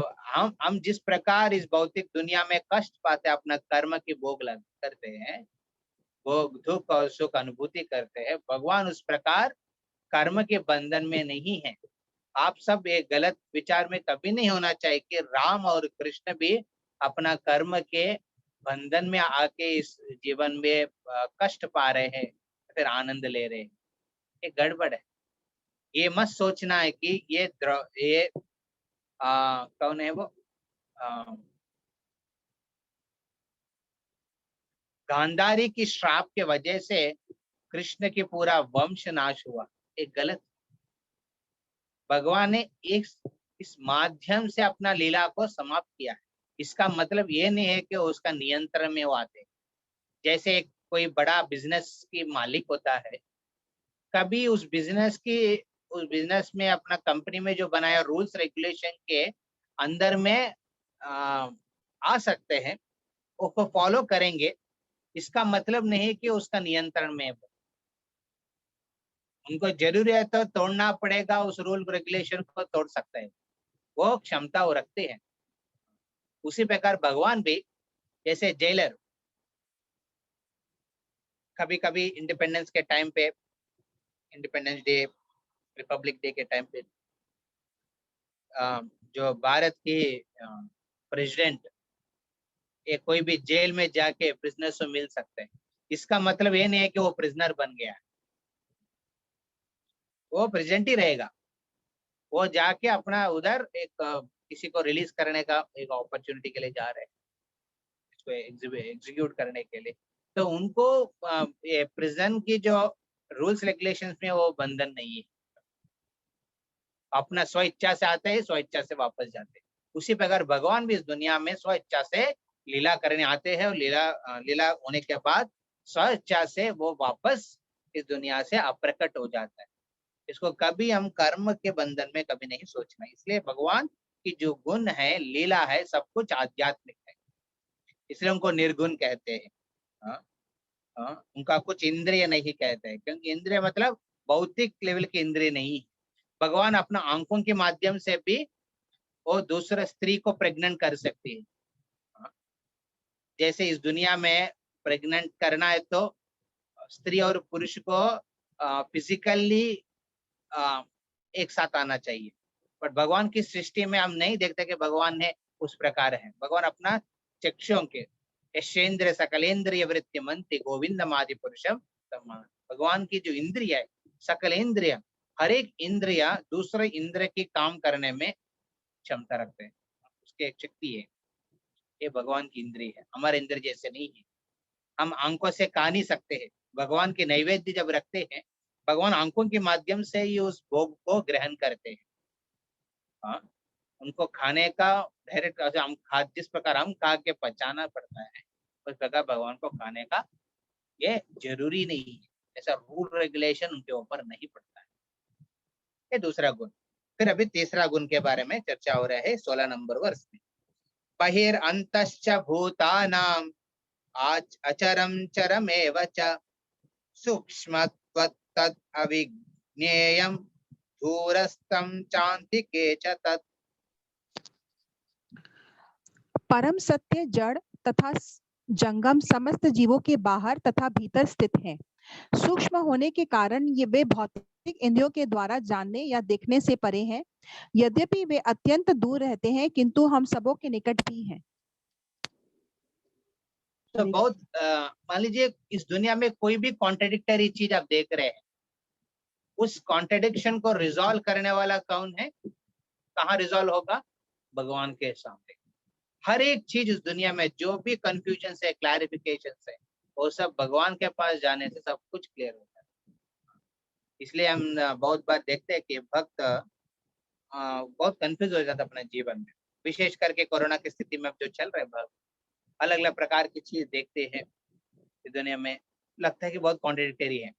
[SPEAKER 1] हम जिस प्रकार इस भौतिक दुनिया में कष्ट पाते हैं, अपना कर्म की भोग करते हैं, वो दुख और सुख अनुभूति करते हैं, भगवान उस प्रकार कर्म के बंधन में नहीं है। आप सब एक गलत विचार में कभी नहीं होना चाहिए कि राम और कृष्ण भी अपना कर्म के बंधन में आके इस जीवन में कष्ट पा रहे हैं फिर आनंद ले रहे हैं। ये गड़बड़ है। ये मत सोचना है कि ये कौन है वो गांधारी की श्राप के वजह से कृष्ण की पूरा वंश नाश हुआ। एक गलत। भगवान ने इस माध्यम से अपना लीला को समाप्त किया है। इसका मतलब ये नहीं है कि उसका नियंत्रण में वो आते। जैसे कोई बड़ा बिजनेस की मालिक होता है, कभी उस बिजनेस में अपना कंपनी में जो बनाया रूल्स रेगुलेशन के अंदर में आ सकते हैं, उसको फॉलो करेंगे। इसका मतलब नहीं कि उसका नियंत्रण में है। उनको जरूरी है तो तोड़ना पड़ेगा, उस रूल रेगुलेशन को तोड़ सकते हैं, वो क्षमता वो रखते हैं। उसी प्रकार भगवान भी जैसे जेलर कभी कभी इंडिपेंडेंस के टाइम पे, इंडिपेंडेंस डे, रिपब्लिक डे के टाइम पे जो भारत के प्रेसिडेंट ये कोई भी जेल में जाके प्रिजनर से मिल सकते हैं। इसका मतलब ये नहीं है कि वो प्रिजनर बन गया है, वो प्रेजेंट ही रहेगा। वो जाके अपना उधर एक किसी को रिलीज करने का एक अपॉर्चुनिटी के लिए जा रहे हैं, इसको एग्जीक्यूट करने के लिए। तो उनको ये प्रिजन की जो रूल्स रेगुलेशंस में वो बंधन नहीं है, अपना स्व इच्छा से आते हैं, स्व इच्छा से वापस जाते हैं। उसी प्रकार भगवान भी इस दुनिया में स्व इच्छा से लीला करने आते हैं और लीला होने के बाद स्व इच्छा से वो वापस इस दुनिया से अप्रकट हो जाता है। इसको कभी हम कर्म के बंधन में कभी नहीं सोचना। इसलिए भगवान की जो गुण है, लीला है, सब कुछ आध्यात्मिक है, इसलिए उनको निर्गुण कहते हैं। हाँ, हाँ, उनका कुछ इंद्रिय नहीं कहते हैं, क्योंकि इंद्रिय मतलब भौतिक लेवल के इंद्रिय नहीं। भगवान अपना आंखों के माध्यम से भी वो दूसरा स्त्री को प्रेग्नेंट कर सकती है। हाँ, जैसे इस दुनिया में प्रेग्नेंट करना है तो स्त्री और पुरुष को फिजिकली एक साथ आना चाहिए, बट भगवान की सृष्टि में हम नहीं देखते कि भगवान ने उस प्रकार है। भगवान अपना चक्षुओं के यशेंद्र सकलेंद्रिय वृत्ति मंति गोविंदमादि पुरुषम सम्मान। भगवान की जो इंद्रिय है, सकल इंद्रिय, हर एक इंद्रिय दूसरे इंद्र की काम करने में क्षमता रखते हैं, उसकी एक शक्ति है। ये भगवान की इंद्रिय है, हमारे इंद्र जैसे नहीं है। हम आंखों से खा नहीं सकते हैं, भगवान के नैवेद्य जब रखते हैं, भगवान आंखों के माध्यम से ही उस भोग को ग्रहण करते हैं। हाँ, उनको खाने का डायरेक्ट हम खा, जिस प्रकार हम खा के पचाना पड़ता है, उस प्रकार भगवान को खाने का ये जरूरी नहीं है, ऐसा रूल रेगुलेशन उनके ऊपर नहीं पड़ता है। ये दूसरा गुण। फिर अभी तीसरा गुण के बारे में चर्चा हो रहा है 16 नंबर वर्ष में। बहिर अंतश्च भूतानां अचरम चरमेव च सूक्ष्मत्वत् तद् अविज्ञेयं दूरस्थं चान्तिके च तत्।
[SPEAKER 3] परम सत्य जड़ तथा जंगम समस्त जीवों के बाहर तथा भीतर स्थित है। सूक्ष्म होने के कारण ये वे भौतिक इंद्रियों के द्वारा जानने या देखने से परे हैं। यद्यपि वे अत्यंत दूर रहते हैं, किंतु हम सबों के निकट भी हैं।
[SPEAKER 1] तो बहुत मान लीजिए इस दुनिया में कोई भी कॉन्ट्रडिक्टरी चीज आप देख रहे हैं, उस कॉन्ट्रडिक्शन को रिजॉल्व करने वाला कौन है? कहाँ रिजॉल्व होगा? भगवान के सामने। हर एक चीज इस दुनिया में जो भी कंफ्यूजन है, क्लैरिफिकेशन है, वो सब भगवान के पास जाने से सब कुछ क्लियर होता है। इसलिए हम बहुत बार देखते हैं कि भक्त बहुत कंफ्यूज हो जाता है अपने जीवन में, विशेष करके कोरोना की स्थिति में जो चल रहे भक्त अलग अलग प्रकार की चीज देखते हैं इस दुनिया में, लगता है कि बहुत कॉन्ट्रडिक्टरी है।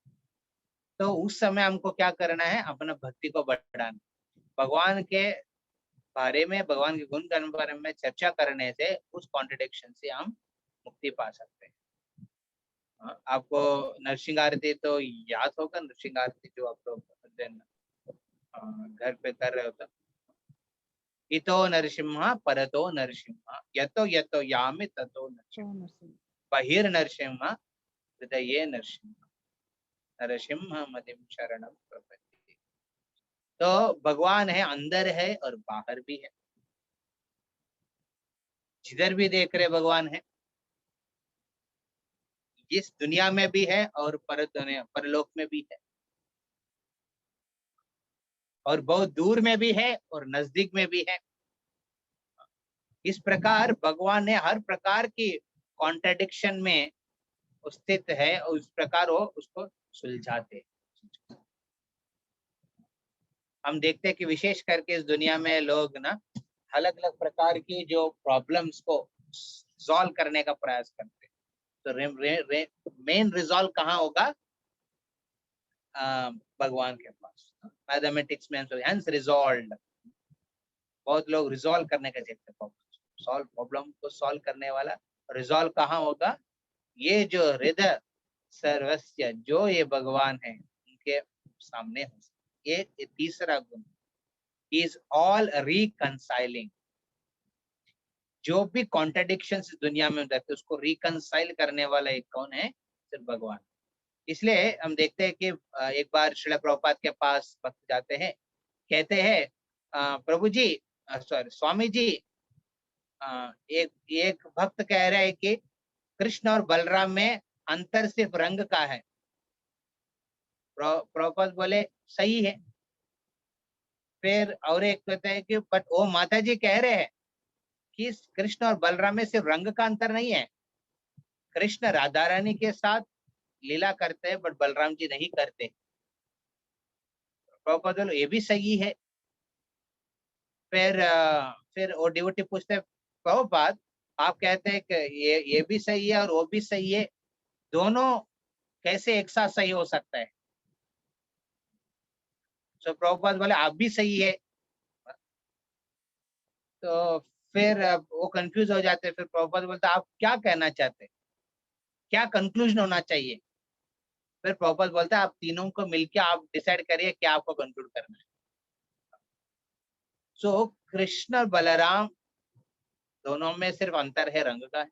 [SPEAKER 1] तो उस समय हमको क्या करना है? अपना भक्ति को बढ़ाना। भगवान के बारे में, भगवान के गुण के बारे में चर्चा करने से उस कॉन्ट्रडिक्शन से हम मुक्ति पा सकते हैं। आपको नरसिंह आरती तो याद होगा, नरसिंह आरती जो आप लोग घर पे कर रहे होता, इतो नरसिंह परतो नरसिंह यतो यतो यामि ततो नरसिंह बहिर नरसिंह हृदये नरसिंह नरसिंह मदिम शरणम प्रपद्ये। तो भगवान है, अंदर है और बाहर भी है, जिधर भी देख रहे भगवान है। इस दुनिया में भी है और परलोक में भी है, और बहुत दूर में भी है और नजदीक में भी है। इस प्रकार भगवान ने हर प्रकार की कॉन्ट्रडिक्शन में स्थित है और उस प्रकार वो उसको सुलझाते। हम देखते हैं कि विशेष करके इस दुनिया में लोग ना अलग अलग प्रकार की जो प्रॉब्लम्स को सॉल्व करने का प्रयास करते हैं। तो मेन रिजॉल्व कहाँ होगा? भगवान के पास। मैथमेटिक्स में हेंस रिजॉल्व, बहुत लोग रिजॉल्व करने का देखते हैं, सॉल्व प्रॉब्लम को सॉल्व करने वाला रिजॉल्व कहाँ होगा? ये जो हृदय सर्वस्व, जो ये भगवान है उनके सामने हो। ये तीसरा गुण, इज ऑल रिकंसाइलिंग। जो भी कॉन्ट्रडिक्शंस दुनिया में होते हैं उसको रिकंसाइल करने वाला एक कौन है? सिर्फ भगवान। इसलिए हम देखते हैं कि एक बार श्रील प्रभुपाद के पास भक्त जाते हैं, कहते हैं प्रभु जी, सॉरी स्वामी जी, एक एक भक्त कह रहे हैं कि कृष्ण और बलराम में अंतर सिर्फ रंग का है। प्रभुपाद बोले सही है। फिर और एक कहते हैं कि बट वो माता जी कह रहे हैं कि कृष्ण और बलराम में सिर्फ रंग का अंतर नहीं है। कृष्ण राधा रानी के साथ लीला करते हैं बट बलराम जी नहीं करते। प्रभुपाद बोले ये भी सही है। फिर वो डिवोटी पूछते हैं प्रभुपाद आप कहते हैं कि ये भी सही है और वो भी सही है, दोनों कैसे एक साथ सही हो सकता है? तो प्रभुपाद बोले आप भी सही है। तो फिर वो कंफ्यूज हो जाते हैं। फिर प्रभुपाद बोलते आप क्या कहना चाहते हैं, क्या कंक्लूजन होना चाहिए? फिर प्रभुपाद बोलते आप तीनों को मिलके आप डिसाइड करिए क्या आपको कंक्लूड करना है। सो कृष्ण और बलराम दोनों में सिर्फ अंतर है रंग का है,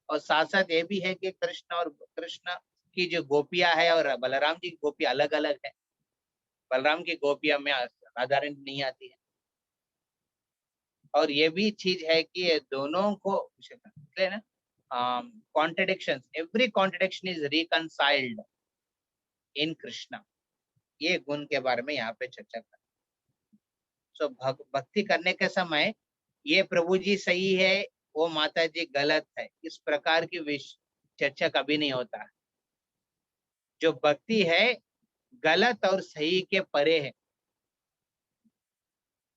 [SPEAKER 1] और साथ साथ ये भी है कि कृष्ण की जो गोपियां है और बलराम जी की गोपियां अलग अलग है। बलराम की गोपियां में साधारण नहीं आती है। और ये भी चीज है कि ये दोनों को ना कॉन्ट्रडिक्शंस, एवरी कॉन्ट्रडिक्शन इज रिकंसाइल्ड इन कृष्णा। ये गुण के बारे में यहाँ पे चर्चा कर। सो भक्ति करने के समय ये प्रभु जी सही है, वो माता जी गलत है, इस प्रकार की चर्चा कभी नहीं होता। जो भक्ति है गलत और सही के परे है।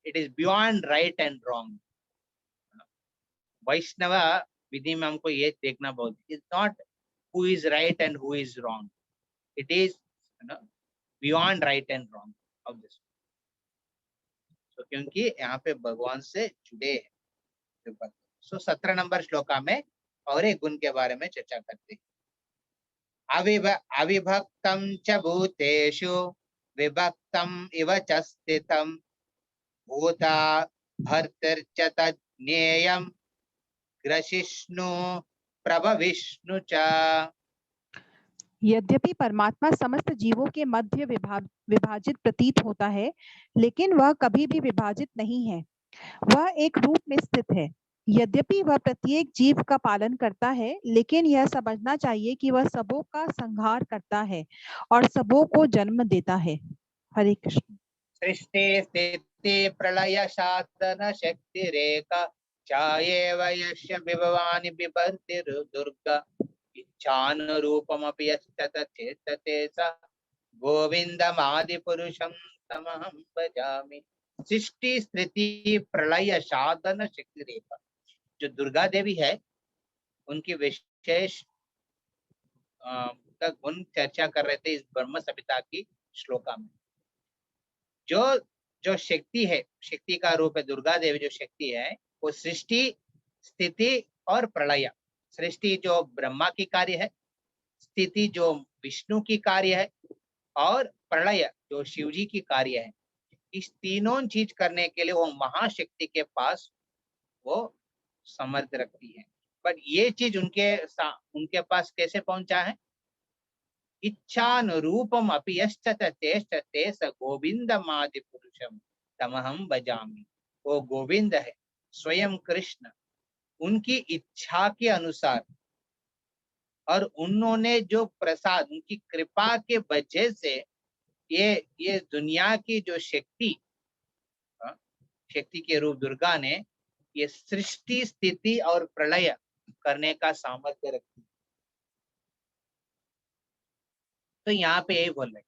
[SPEAKER 1] It is beyond right and wrong. वैष्णव विधि में हमको ये देखना बहुत, is not who is right and who is wrong, it is beyond right and wrong of this. तो क्योंकि यहाँ पे भगवान से जुड़े हैं। सो 17 नंबर श्लोका में और एक गुण के बारे में चर्चा करते हैं। अविभक्तं च भूतेषु विभक्तम् इव च स्थितं भूता भर्तृ च तज्ज्ञेयं ग्रसिष्णु प्रभविष्णु च।
[SPEAKER 3] यद्यपि परमात्मा समस्त जीवों के मध्य विभाजित प्रतीत होता है, लेकिन वह कभी भी विभाजित नहीं है। वह एक रूप में स्थित है। यद्यपि वह प्रत्येक जीव का पालन करता है, लेकिन यह समझना चाहिए कि वह सबों का संहार करता है और सबों को जन्म देता है। हरे कृष्ण।
[SPEAKER 1] सृष्टि स्थिति प्रलय साधन शक्ति रेखा चायेव यस्य विभवानि बिभर्तिर्दुर्गा इच्छानुरूपमपि यस्तत चेतते स गोविन्दमादिपुरुषं तमहं भजामि। सृष्टि स्थिति प्रलय साधन शक्ति रेखा, जो दुर्गा देवी है उनकी विशेष का गुण चर्चा कर रहे थे इस ब्रह्म संहिता की श्लोका में। जो जो शक्ति है, शक्ति का रूप है दुर्गा देवी, जो शक्ति है वो सृष्टि स्थिति और प्रलय। सृष्टि जो ब्रह्मा की कार्य है, स्थिति जो विष्णु की कार्य है, और प्रलय जो शिव जी की कार्य है। इस तीनों चीज करने के लिए वो महाशक्ति के पास वो समर्थ रखती है। बट ये चीज उनके पास कैसे पहुंचा है? इच्छानुरूपम अपि यश्चते स गोविंदमादि पुरुषम तमहम भजामि। वो गोविंद है, स्वयं कृष्ण, उनकी इच्छा के अनुसार और उन्होंने जो प्रसाद, उनकी कृपा के वजह से ये दुनिया की जो शक्ति के रूप दुर्गा ने ये सृष्टि स्थिति और प्रलय करने का सामर्थ्य रखी। तो यहाँ पे यही बोल रहे,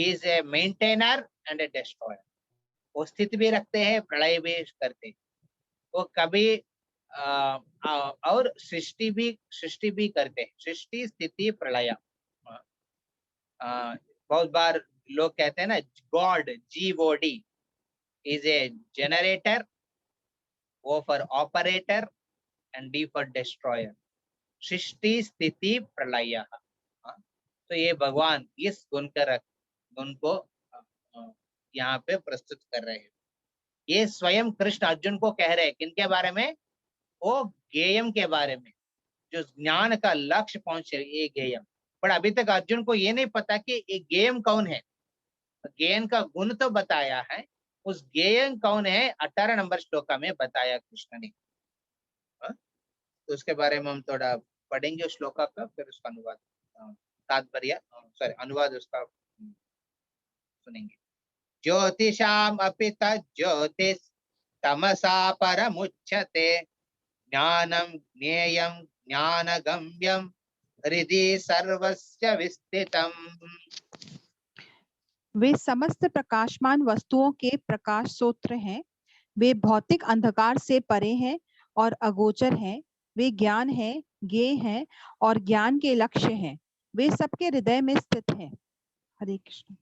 [SPEAKER 1] is a maintainer and A destroyer. वो स्थिति भी रखते हैं, प्रलय भी करते हैं। वो कभी और सृष्टि भी करते हैं। सृष्टि स्थिति प्रलय। बहुत बार लोग कहते हैं ना, God GOD is a generator, O for operator and D for destroyer। सृष्टि स्थिति प्रलय। तो ये भगवान इस गुण को यहाँ पे प्रस्तुत कर रहे हैं। ये स्वयं कृष्ण अर्जुन को कह रहे हैं, किनके बारे में? वो गेयम के बारे में, जो ज्ञान का लक्ष्य पहुंचे, ये गेयम। पर अभी तक अर्जुन को ये नहीं पता कि ये गेयम कौन है। गेयन का गुण तो बताया है, उस गेयन कौन है 18 नंबर श्लोका में बताया कृष्ण ने। तो उसके बारे में हम थोड़ा पढ़ेंगे उस श्लोका का, फिर उसका अनुवाद तात्पर्य अनुवाद उसका सुनेंगे। ज्योतिषाम अपि तज्ज्योतिष तमसा परमुच्यते ज्ञानम ज्ञेयं ज्ञानगम्यं हृदि सर्वस्य विस्थितम्।
[SPEAKER 3] वे समस्त प्रकाशमान वस्तुओं के प्रकाश स्रोत हैं। वे भौतिक अंधकार से परे हैं और अगोचर हैं। वे ज्ञान है, ज्ञेय हैं और ज्ञान के लक्ष्य हैं। वे सबके हृदय में स्थित हैं। हरे कृष्ण।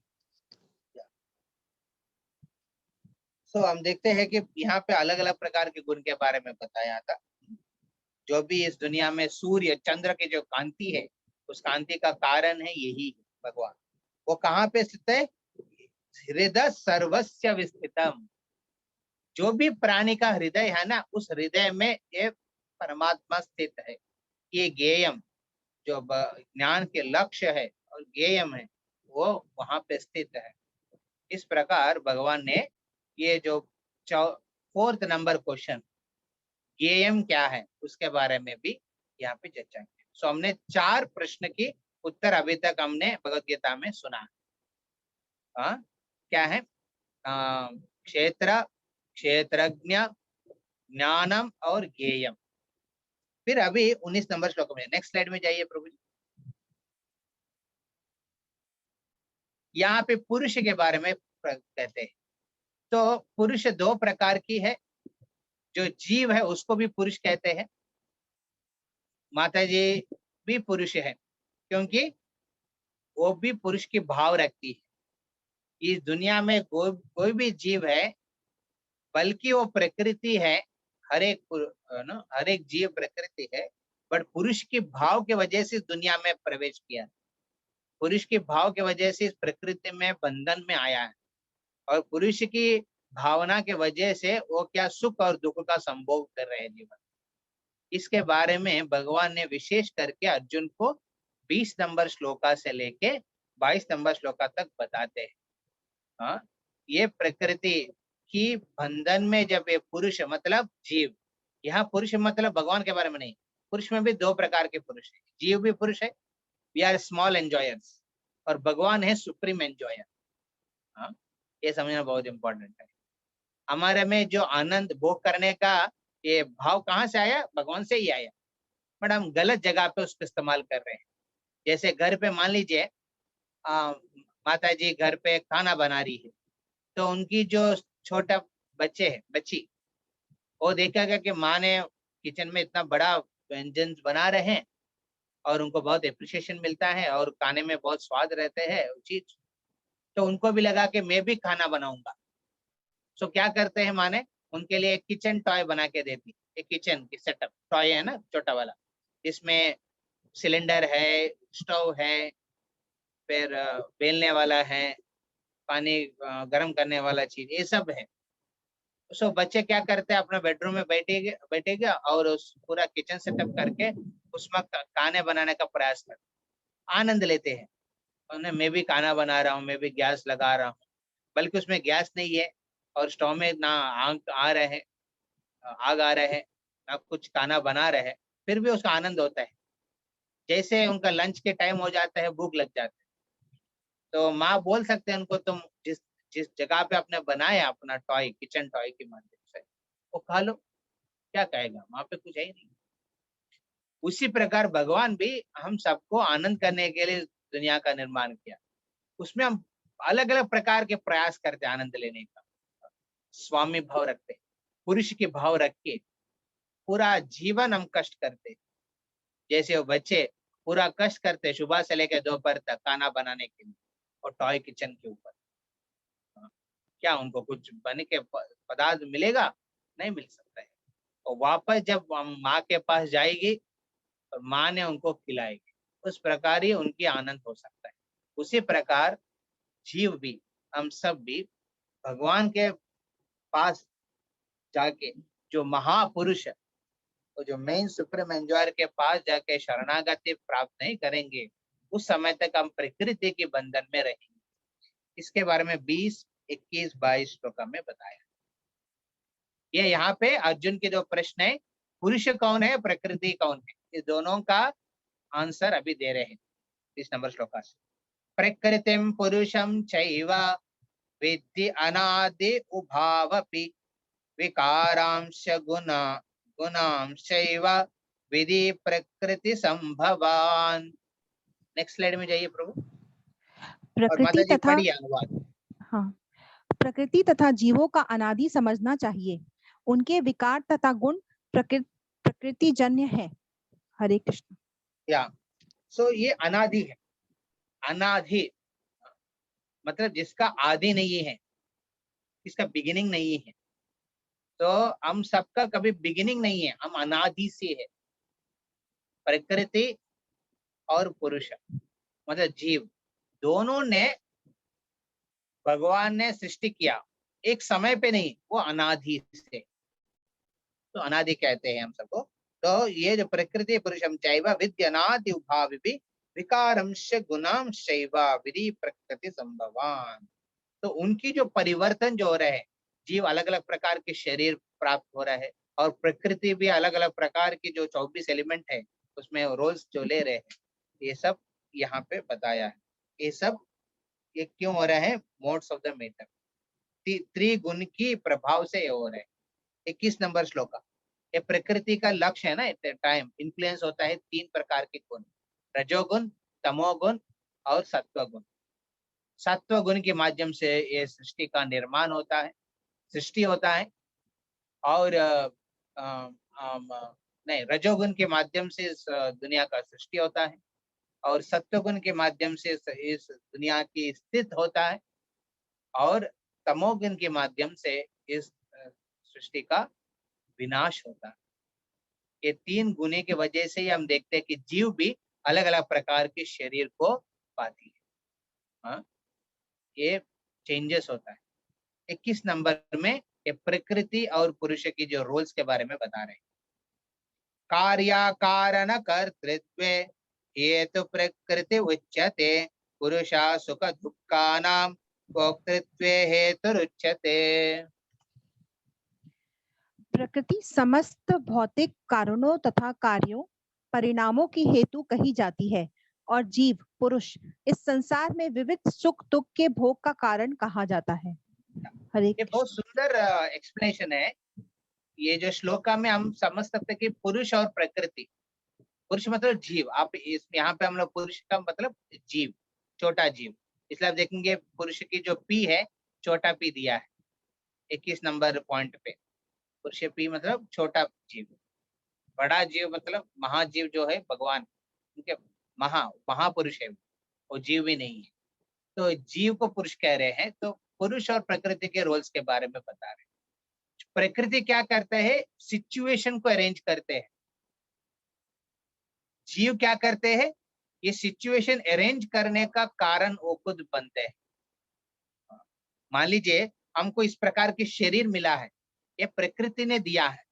[SPEAKER 1] तो हम देखते हैं कि यहाँ पे अलग अलग प्रकार के गुण के बारे में बताया था। जो भी इस दुनिया में सूर्य चंद्र की जो कांति है, उस कांति का कारण है यही भगवान। वो कहाँ पे स्थित है? हृदय सर्वस्य विस्थितम। जो भी प्राणी का हृदय है ना, उस हृदय में ये परमात्मा स्थित है। ये ज्ञेयम जो ज्ञान के लक्ष्य है और ज्ञेयम है, वो वहां पे स्थित है। इस प्रकार भगवान ने ये जो 4th नंबर क्वेश्चन ज्ञेयम क्या है उसके बारे में भी यहाँ पे चर्चा की। सो हमने 4 प्रश्न की उत्तर अभी तक हमने भगवत गीता में सुना। क्या है? क्षेत्र, क्षेत्रज्ञ, ज्ञानम और ज्ञेयम। फिर अभी 19 नंबर श्लोक में, नेक्स्ट स्लाइड में जाइए प्रभु जी। यहाँ पे पुरुष के बारे में कहते हैं। तो पुरुष 2 प्रकार की है। जो जीव है उसको भी पुरुष कहते हैं। माता जी भी पुरुष है, क्योंकि वो भी पुरुष की भाव रखती है। इस दुनिया में कोई भी जीव है, बल्कि वो प्रकृति है। हर एक जीव प्रकृति है, बट पुरुष की भाव के वजह से दुनिया में प्रवेश किया। पुरुष के भाव के वजह से इस प्रकृति में बंधन में आया है, और पुरुष की भावना के वजह से वो क्या सुख और दुख का संभोग कर रहे हैं जीवन। इसके बारे में भगवान ने विशेष करके अर्जुन को 20 नंबर श्लोका से लेके 22 नंबर श्लोका तक बताते हैं। ये प्रकृति की बंधन में जब ये पुरुष मतलब जीव, यहाँ पुरुष मतलब भगवान के बारे में नहीं, पुरुष में भी 2 प्रकार के पुरुष है। जीव भी पुरुष है, वी आर स्मॉल एंजॉयर्स, और भगवान है सुप्रीम एंजॉयर। ये समझना बहुत इंपॉर्टेंट है। हमारे में जो आनंद भोग करने का ये भाव कहाँ से आया? भगवान से ही आया, बट हम गलत जगह पे उसको इस्तेमाल कर रहे हैं। जैसे घर पे मान लीजिए माता जी घर पे खाना बना रही है, तो उनकी जो छोटा बच्चे है, बच्ची, वो देखेगा कि माँ ने किचन में इतना बड़ा व्यंजन बना रहे हैं और उनको बहुत एप्रिसिएशन मिलता है और खाने में बहुत स्वाद रहते हैं चीज, तो उनको भी लगा कि मैं भी खाना बनाऊंगा। सो क्या करते हैं, माँ ने उनके लिए एक किचन टॉय बना के देती। एक किचन की सेटअप टॉय है ना, छोटा वाला, इसमें सिलेंडर है, स्टोव है, फिर बेलने वाला है, पानी गर्म करने वाला चीज, ये सब है। सो बच्चे क्या करते हैं, अपना बेडरूम में बैठेगा और उस पूरा किचन सेटअप करके उसमें खाने बनाने का प्रयास करते, आनंद लेते हैं। उन्हें मैं भी खाना बना रहा हूँ, मैं भी गैस लगा रहा हूँ, बल्कि उसमें गैस नहीं है और स्टोव में ना आग आ रहे हैं, ना कुछ खाना बना रहे हैं, फिर भी उसका आनंद होता है। जैसे उनका लंच के टाइम हो जाता है, भूख लग जाता है, तो माँ बोल सकते हैं उनको, तुम जिस जिस जगह पे आपने बनाया अपना टॉय, किचन टॉय के माध्यम से वो खा लो। क्या कहेगा? वहां पे कुछ है ही नहीं। उसी प्रकार भगवान भी हम सबको आनंद करने के लिए दुनिया का निर्माण किया। उसमें हम अलग अलग प्रकार के प्रयास करते हैं आनंद लेने का। स्वामी भाव रखते, पुरुष के भाव रख के पूरा जीवन हम कष्ट करते। जैसे वो बच्चे पूरा कष्ट करते सुबह से लेकर दोपहर तक खाना बनाने के लिए और टॉय किचन के ऊपर। क्या उनको कुछ बने के पदार्थ मिलेगा? नहीं मिल सकता है। और वापस जब माँ के पास जाएगी और माँ ने उनको खिलाएगी, उस प्रकार ही उनकी आनंद हो सकता है। उसी प्रकार जीव भी, हम सब भी भगवान के पास जाके, जो महापुरुष है, तो जो मेन सुप्रीम एंजॉयर के पास जाके शरणागति प्राप्त नहीं करेंगे, उस समय तक हम प्रकृति के बंधन में रहेंगे। इसके बारे में 20, 21, 22 श्लोक में बताया। ये यहाँ पे अर्जुन के जो प्रश्न है, पुरुष कौन है, प्रकृति कौन है, इस दोनों का आंसर अभी दे रहे हैं 30 नंबर श्लोका से। प्रकृतिम पुरुषम चैव विद्धि अनादि उभावपि विकारांश गुणांशैव विधि प्रकृति संभवान। नेक्स्ट स्लाइड में जाइए प्रभु। और
[SPEAKER 3] प्रकृति
[SPEAKER 1] माता जी
[SPEAKER 3] तथा
[SPEAKER 1] पढ़िए अनुवाद।
[SPEAKER 3] हाँ, प्रकृति तथा जीवों का अनादि समझना चाहिए। उनके विकार तथा गुण प्रकृति जन्य है। हरे कृष्ण।
[SPEAKER 1] या सो ये अनादि है। अनादि मतलब जिसका आदि नहीं है, इसका बिगिनिंग नहीं है। तो हम सबका कभी बिगिनिंग नहीं है, हम अनादि से है। प्रकृति और पुरुष मतलब जीव, दोनों ने भगवान ने सृष्टि किया, एक समय पे नहीं, वो अनादि से, तो अनादि कहते हैं हम सबको। तो ये जो प्रकृति पुरुषम चैव विद्यनादि उभावपि विकारंश गुणांशैव विधि प्रकृति संभवान। तो उनकी जो परिवर्तन जो हो रहे हैं, जीव अलग अलग प्रकार के शरीर प्राप्त हो रहा है, और प्रकृति भी अलग अलग प्रकार की जो 24 एलिमेंट है उसमें रोल्स जो ले रहे हैं, ये सब यहाँ पे बताया है। ये सब ये क्यों हो रहा है, मोड्स ऑफ द मैटर, त्रिगुण की प्रभाव से ये हो रहा है। 21 नंबर श्लोक। ये प्रकृति का लक्ष्य है ना, एट टाइम इन्फ्लुएंस होता है 3 प्रकार के गुण, रजोगुण, तमोगुण और सत्वगुण। सत्व गुण के माध्यम से ये सृष्टि का निर्माण होता है, सृष्टि होता है। और नहीं, रजोगुण के माध्यम से इस दुनिया का सृष्टि होता है, और सत्वगुण के माध्यम से इस दुनिया की स्थित होता है, और तमोगुण के माध्यम से इस सृष्टि का विनाश होता है। ये 3 गुणे की वजह से ही हम देखते हैं कि जीव भी अलग अलग प्रकार के शरीर को पाती है। हाँ, ये चेंजेस होता है। 21 नंबर में ये प्रकृति और पुरुष की जो रोल्स के बारे में बता रहे हैं। कार्य कारण कर्तृत्वे हेतु प्रकृति उच्यते, पुरुषा सुख दुःखानां भोक्तृत्वे हेतुरुच्यते।
[SPEAKER 3] प्रकृति समस्त भौतिक कारणों तथा कार्यों परिणामों की हेतु कही जाती है, और जीव पुरुष इस संसार में विविध सुख दुख के भोग का कारण कहा जाता है। हरे
[SPEAKER 1] ये बहुत सुंदर एक्सप्लेनेशन है। ये जो श्लोका में हम समझ सकते हैं कि पुरुष और प्रकृति, पुरुष मतलब जीव, आप इस यहाँ पे हम लोग पुरुष का मतलब जीव, छोटा जीव, इसलिए आप देखेंगे पुरुष की जो पी है, छोटा पी दिया है 21 नंबर पॉइंट पे। पुरुष पी मतलब छोटा जीव, बड़ा जीव मतलब महाजीव जो है भगवान, उनके महापुरुष है, वो जीव भी नहीं है। तो जीव को पुरुष कह रहे हैं। तो पुरुष और प्रकृति के रोल्स के बारे में बता रहे हैं। प्रकृति क्या करते हैं, सिचुएशन को अरेंज करते हैं। जीव क्या करते हैं, ये सिचुएशन अरेंज करने का कारण वो खुद बनते हैं। मान लीजिए हमको इस प्रकार के शरीर मिला है, ये प्रकृति ने दिया है,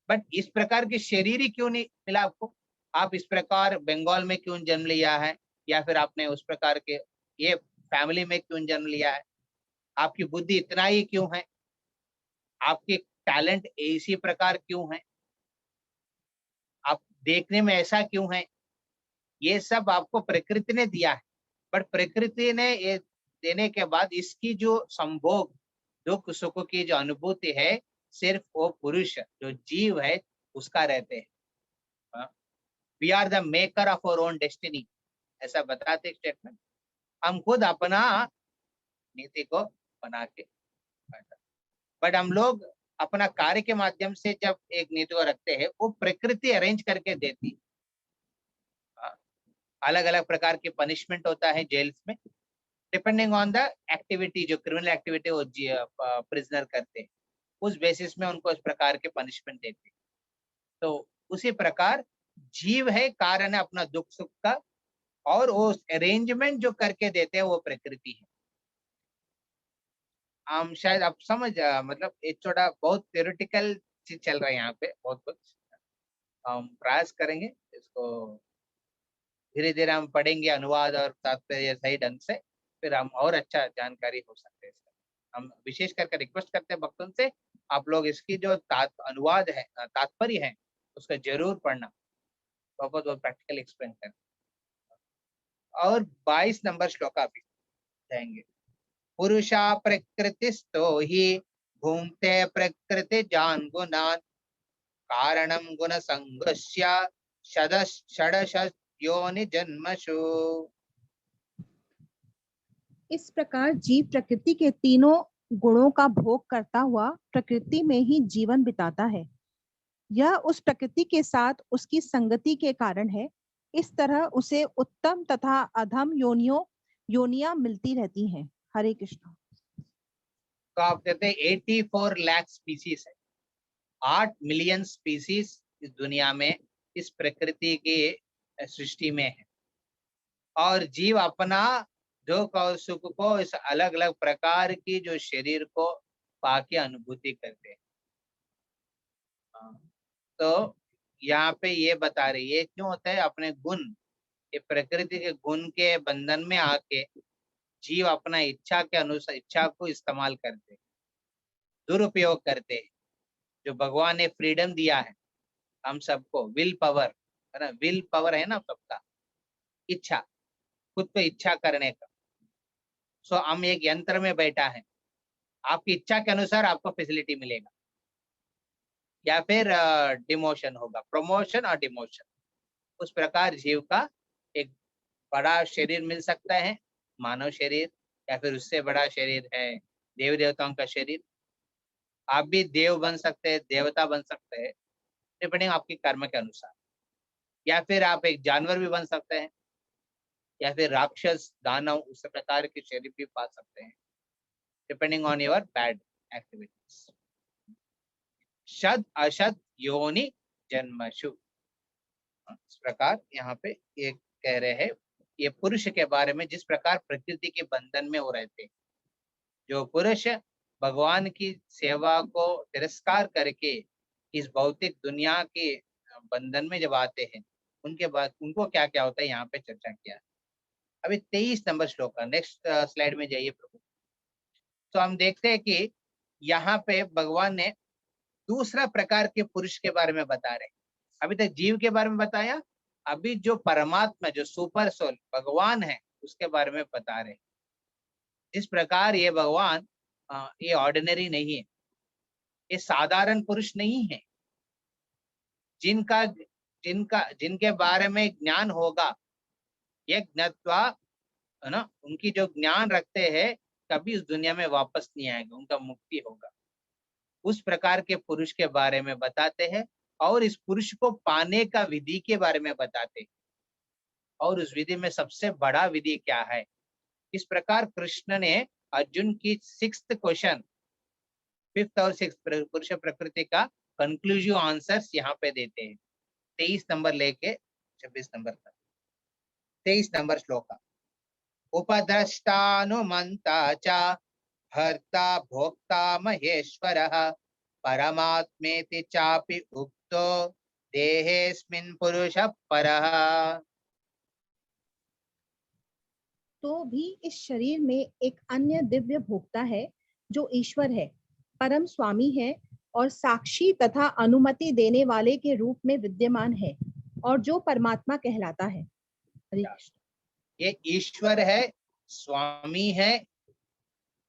[SPEAKER 1] बट इस प्रकार के शरीर ही क्यों नहीं मिला आपको? आप इस प्रकार बंगाल में क्यों जन्म लिया है, या फिर आपने उस प्रकार के ये फैमिली में क्यों जन्म लिया है? आपकी बुद्धि इतना ही क्यों है? आपके टैलेंट इसी प्रकार क्यों है? आप देखने में ऐसा क्यों है? ये सब आपको प्रकृति ने दिया है, बट प्रकृति ने ये देने के बाद इसकी जो संभोग दुख सुख की जो अनुभूति है, सिर्फ वो पुरुष जो जीव है उसका रहते हैं। We are the maker of our own destiny, ऐसा बताते स्टेटमेंट। हम खुद अपना नीति को बना के, बट हम लोग अपना कार्य के माध्यम से जब एक नीति को रखते हैं, वो प्रकृति अरेंज करके देती। अलग अलग प्रकार के पनिशमेंट होता है जेल्स में, डिपेंडिंग ऑन द एक्टिविटी, जो क्रिमिनल एक्टिविटी वो प्रिजनर करते हैं, उस बेसिस में उनको इस प्रकार के पनिशमेंट देते हैं। तो उसी प्रकार जीव है कारण है अपना दुख सुख का, और वो अरेंजमेंट जो करके देते हैं वो प्रकृति है। हम शायद आप समझ मतलब एक थोड़ा बहुत थ्योरेटिकल चीज चल रहा है यहाँ पे, बहुत कुछ हम प्रयास करेंगे इसको, धीरे धीरे हम पढ़ेंगे अनुवाद और तात्पर्य सही ढंग से, फिर हम और अच्छा जानकारी हो सकते हैं। हम विशेष करके रिक्वेस्ट करते हैं भक्तों से, आप लोग इसकी जो अनुवाद है, तात्पर्य है, उसका जरूर पढ़ना, बहुत प्रैक्टिकल एक्सप्लेन कर। और 22 नंबर श्लोका भी जाएंगे। पुरुषा प्रकृतिस्थो हि भुंक्ते प्रकृति जान गुणान कारणम गुण संगस्य षडश योनि जन्मशु।
[SPEAKER 3] इस प्रकार जीव प्रकृति के तीनों गुणों का भोग करता हुआ प्रकृति में ही जीवन बिताता है। यह उस प्रकृति के साथ उसकी संगति के कारण है। इस तरह उसे उत्तम तथा अधम योनियां मिलती रहती हैं। हरे कृष्ण।
[SPEAKER 1] तो आप कहते हैं 84 लाख स्पीसीज है, 8 मिलियन स्पीसीज इस दुनिया में, इस प्रकृति की सृष्टि में है। और जीव अपना दुख और सुख को इस अलग अलग प्रकार की जो शरीर को पाके अनुभूति करते हैं। तो यहाँ पे ये बता रही है क्यों होता है, अपने गुण, ये प्रकृति के गुण के बंधन में आके जीव अपना इच्छा के अनुसार इच्छा को इस्तेमाल करते, दुरुपयोग करते हैं। जो भगवान ने फ्रीडम दिया है हम सबको, विल पावर है ना, विल पावर है ना सबका, इच्छा, खुद को इच्छा करने का। सो हम एक यंत्र में बैठा है, आपकी इच्छा के अनुसार आपको फैसिलिटी मिलेगा, या फिर डिमोशन होगा, प्रमोशन और डिमोशन। उस प्रकार जीव का एक बड़ा शरीर मिल सकता है, मानव शरीर, या फिर उससे बड़ा शरीर है देव देवताओं का शरीर। आप भी देव बन सकते हैं, देवता बन सकते हैं, डिपेंडिंग आपके कर्म के अनुसार। या फिर आप एक जानवर भी बन सकते हैं, या फिर राक्षस दानव उस प्रकार के शरीर भी पा सकते हैं, depending on your bad activities. शद अशद योनि जन्मशु। इस प्रकार यहाँ पे ये कह रहे हैं, ये पुरुष के बारे में, जिस प्रकार प्रकृति के बंधन में वो रहते हैं। जो पुरुष भगवान की सेवा को तिरस्कार करके इस भौतिक दुनिया के बंधन में जब आते हैं, उनके बाद उनको क्या क्या होता है यहाँ पे चर्चा किया है। अभी 23 नंबर श्लोक का नेक्स्ट स्लाइड में जाइए प्रभु। तो हम देखते हैं कि यहाँ पे भगवान ने दूसरा प्रकार के पुरुष के बारे में बता रहे हैं। अभी तक जीव के बारे में बताया, अभी जो परमात्मा, जो सुपर सोल भगवान है, उसके बारे में बता रहे हैं। जिस प्रकार ये भगवान ये ऑर्डिनरी नहीं है, ये साधारण पुरुष नहीं है। जिनका जिनका जिनके बारे में ज्ञान होगा, ये ज्ञात्वा है ना, उनकी जो ज्ञान रखते हैं, कभी इस दुनिया में वापस नहीं आएगा, उनका मुक्ति होगा। उस प्रकार के पुरुष के बारे में बताते हैं, और इस पुरुष को पाने का विधि के बारे में बताते हैं। और उस विधि में सबसे बड़ा विधि क्या है। इस प्रकार कृष्ण ने अर्जुन की 6th क्वेश्चन, 5th और 6th पुरुष प्रकृति का कंक्लूसिव आंसर्स यहाँ पे देते हैं। 23 नंबर लेके 26 नंबर तक। 23 नंबर श्लोक। उपद्रष्टानुमंता च भर्ता भोक्ता महेश्वरः परमात्मेति चापि उक्तो देहेस्मिन् पुरुषः परः।
[SPEAKER 3] तो भी इस शरीर में एक अन्य दिव्य भोक्ता है, जो ईश्वर है, परम स्वामी है और साक्षी तथा अनुमति देने वाले के रूप में विद्यमान है, और जो परमात्मा कहलाता है। हरे कृष्ण।
[SPEAKER 1] ये ईश्वर है, स्वामी है,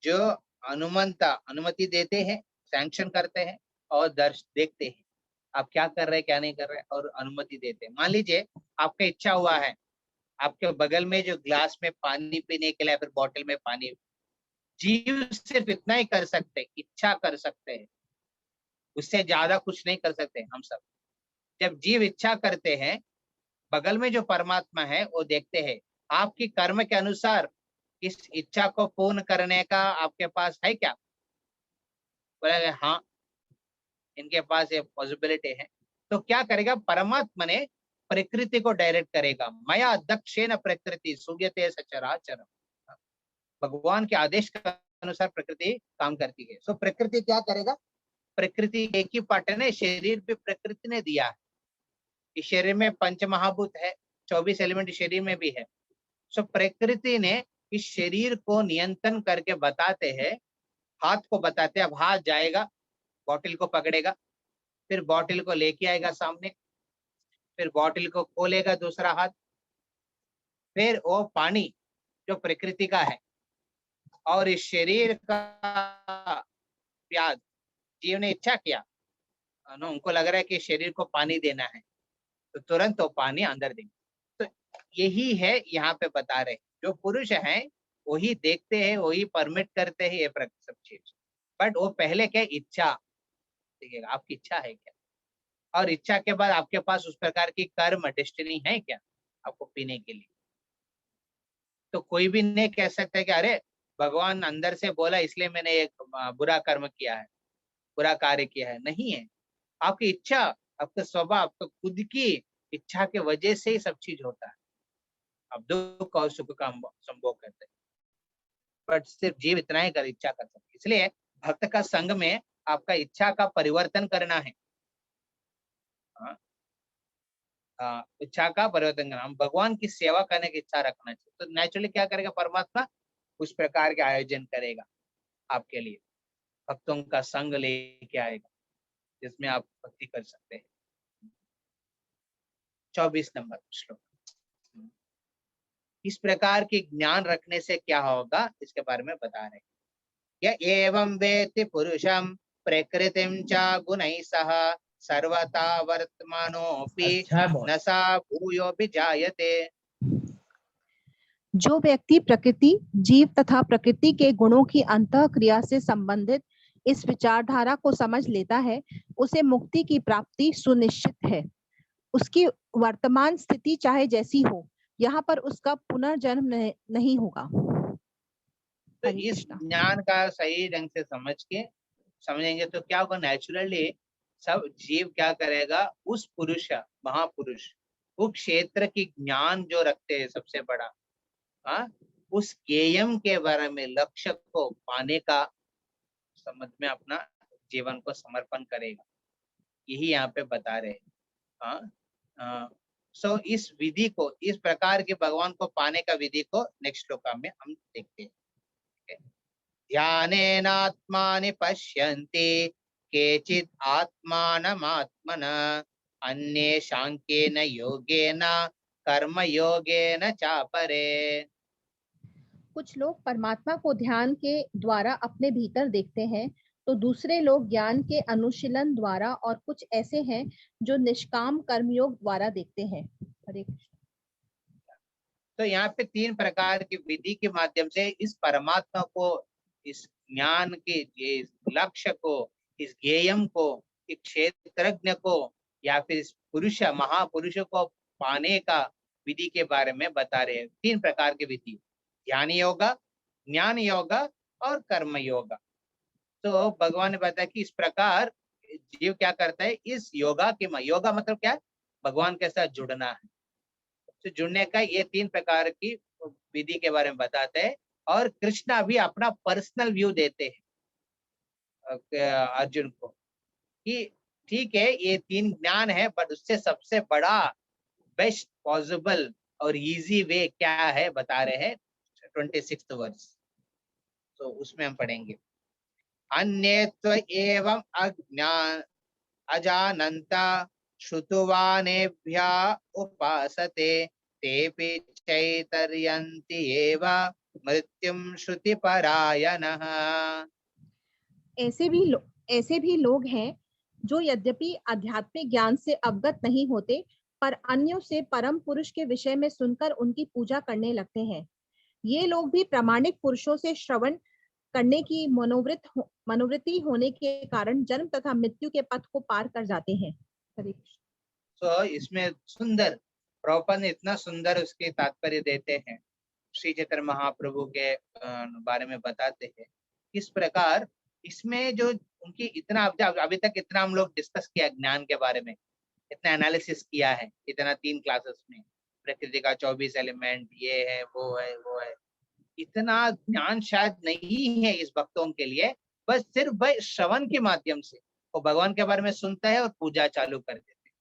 [SPEAKER 1] जो अनुमति देते हैं, सैंक्शन करते हैं, और दर्श देखते हैं आप क्या कर रहे हैं, क्या नहीं कर रहे, और अनुमति देते हैं। मान लीजिए आपका इच्छा हुआ है, आपके बगल में जो ग्लास में पानी पीने के लिए, फिर बॉटल में पानी, जीव सिर्फ इतना ही कर सकते, इच्छा कर सकते हैं, उससे ज्यादा कुछ नहीं कर सकते हम सब। जब जीव इच्छा करते हैं, बगल में जो परमात्मा है वो देखते हैं आपकी कर्म के अनुसार इस इच्छा को पूर्ण करने का आपके पास है क्या। बोलेगा हाँ, इनके पास ये पॉसिबिलिटी है। तो क्या करेगा, परमात्मा ने प्रकृति को डायरेक्ट करेगा। मया दक्षेण प्रकृति सूयते सचराचर। भगवान के आदेश के अनुसार प्रकृति काम करती है। सो प्रकृति क्या करेगा, प्रकृति एक ही पार्ट है ना, शरीर भी प्रकृति ने दिया है। इस शरीर में पंच महाभूत है, 24 एलिमेंट शरीर में भी है। सो प्रकृति ने इस शरीर को नियंत्रण करके बताते हैं, हाथ को बताते हैं, अब हाथ जाएगा, बॉटल को पकड़ेगा, फिर बॉटल को लेके आएगा सामने, फिर बॉटल को खोलेगा दूसरा हाथ, फिर वो पानी जो प्रकृति का है और इस शरीर का प्यास, जीव ने इच्छा किया ना, उनको लग रहा है कि शरीर को पानी देना है, तो तुरंत वो पानी अंदर देंगे। तो यही है यहाँ पे बता रहे, जो पुरुष हैं वही देखते हैं, वही परमिट करते हैं ये सब चीज, बट वो पहले क्या इच्छा देखिएगा, आपकी इच्छा है क्या, और इच्छा के बाद आपके पास उस प्रकार की कर्म डेस्टिनी है क्या आपको पीने के लिए। तो कोई भी नहीं कह सकता कि अरे भगवान अंदर से बोला इसलिए मैंने एक बुरा कर्म किया है, बुरा कार्य किया है, नहीं है। आपकी इच्छा, आपका स्वभाव, आपका खुद की इच्छा के वजह से ही सब चीज होता है। आप दुख और सुख का संभोग करते हैं, बट सिर्फ जीव इतना ही कर इच्छा कर सकते। इसलिए भक्त का संग में आपका इच्छा का परिवर्तन करना है। इच्छा का परिवर्तन करना, हम भगवान की सेवा करने की इच्छा रखना चाहिए, तो नेचुरली क्या करेगा परमात्मा, उस प्रकार के आयोजन करेगा आपके लिए, भक्तों का संग लेके आएगा जिसमें आप भक्ति कर सकते हैं। 24 नंबर श्लोक। इस प्रकार की ज्ञान रखने से क्या होगा इसके बारे में बता रहे। य एवं वेत्ति पुरुषं प्रकृतिं च गुणैः सह सर्वथा वर्तमानोऽपि न सा भूयोऽपि जायते।
[SPEAKER 3] जो व्यक्ति प्रकृति, जीव तथा प्रकृति के गुणों की अंतःक्रिया से संबंधित इस विचारधारा को समझ लेता है, उसे मुक्ति की प्राप्ति सुनिश्चित है। उसकी वर्तमान स्थिति चाहे जैसी हो, यहाँ पर उसका पुनर्जन्म नहीं होगा।
[SPEAKER 1] तो इस ज्ञान का सही ढंग से समझेंगे तो क्या होगा, नेचुरली सब जीव क्या करेगा, उस पुरुष महापुरुष उस क्षेत्र की ज्ञान जो रखते हैं सबसे बड़ा, उस गेयम के बारे में लक्ष्य को पाने का समझ में अपना जीवन को समर्पण करेगा, यही यहाँ पे बता रहे हैं। सो इस विधि को, इस प्रकार के भगवान को पाने का विधि को नेक्स्ट श्लोक में हम देखते हैं। ध्यानेनात्मानि पश्यन्ति केचित् आत्मानमात्मना अन्ये सांख्येन योगेन कर्म योगेन चापरे।
[SPEAKER 3] कुछ लोग परमात्मा को ध्यान के द्वारा अपने भीतर देखते हैं, तो दूसरे लोग ज्ञान के अनुशीलन द्वारा, और कुछ ऐसे हैं जो निष्काम कर्मयोग द्वारा देखते हैं। हरे कृष्ण।
[SPEAKER 1] तो यहाँ पे 3 प्रकार की विधि के माध्यम से इस परमात्मा को, इस ज्ञान के इस लक्ष्य को, इस ज्ञेयम को, इस क्षेत्रज्ञ को, या फिर इस पुरुष महापुरुष को पाने का विधि के बारे में बता रहे हैं। 3 प्रकार की विधि, ध्यान योगा, ज्ञान योगा और कर्म योगा। तो भगवान ने बताया कि इस प्रकार जीव क्या करता है, इस योगा के, योगा मतलब क्या है, भगवान के साथ जुड़ना है। तो जुड़ने का ये 3 प्रकार की विधि के बारे में बताते हैं, और कृष्णा भी अपना पर्सनल व्यू देते हैं अर्जुन को कि ठीक है ये 3 ज्ञान है, बट उससे सबसे बड़ा बेस्ट पॉसिबल और इजी वे क्या है बता रहे हैं 26 वर्ष। तो उसमें हम पढ़ेंगे, अन्यत्व एवं अज्ञान अजानन्ता श्रुतवानेभ्य उपासते तेपि चैतर्यन्ति एव मृत्युम श्रुति परायणः।
[SPEAKER 3] ऐसे भी लोग हैं जो यद्यपि आध्यात्मिक ज्ञान से अवगत नहीं होते, पर अन्यों से परम पुरुष के विषय में सुनकर उनकी पूजा करने लगते हैं। ये लोग भी प्रामाणिक पुरुषों से श्रवण करने की मनोवृत्ति होने के कारण जन्म तथा मृत्यु के पथ को पार कर जाते हैं।
[SPEAKER 1] तो इसमें सुंदर प्रभुपाद ने इतना सुंदर उसके तात्पर्य देते हैं, श्री चैतन्य महाप्रभु के बारे में बताते हैं किस प्रकार इसमें जो उनकी इतना अभी तक इतना हम लोग डिस्कस किया ज्ञान के बारे में, इतना एनालिसिस किया है, इतना 3 क्लासेस में, प्रकृति का 24 एलिमेंट, ये है वो है वो है, इतना ज्ञान शायद नहीं है इस भक्तों के लिए। बस सिर्फ भाई श्रवण के माध्यम से वो भगवान के बारे में सुनता है और पूजा चालू कर देते हैं।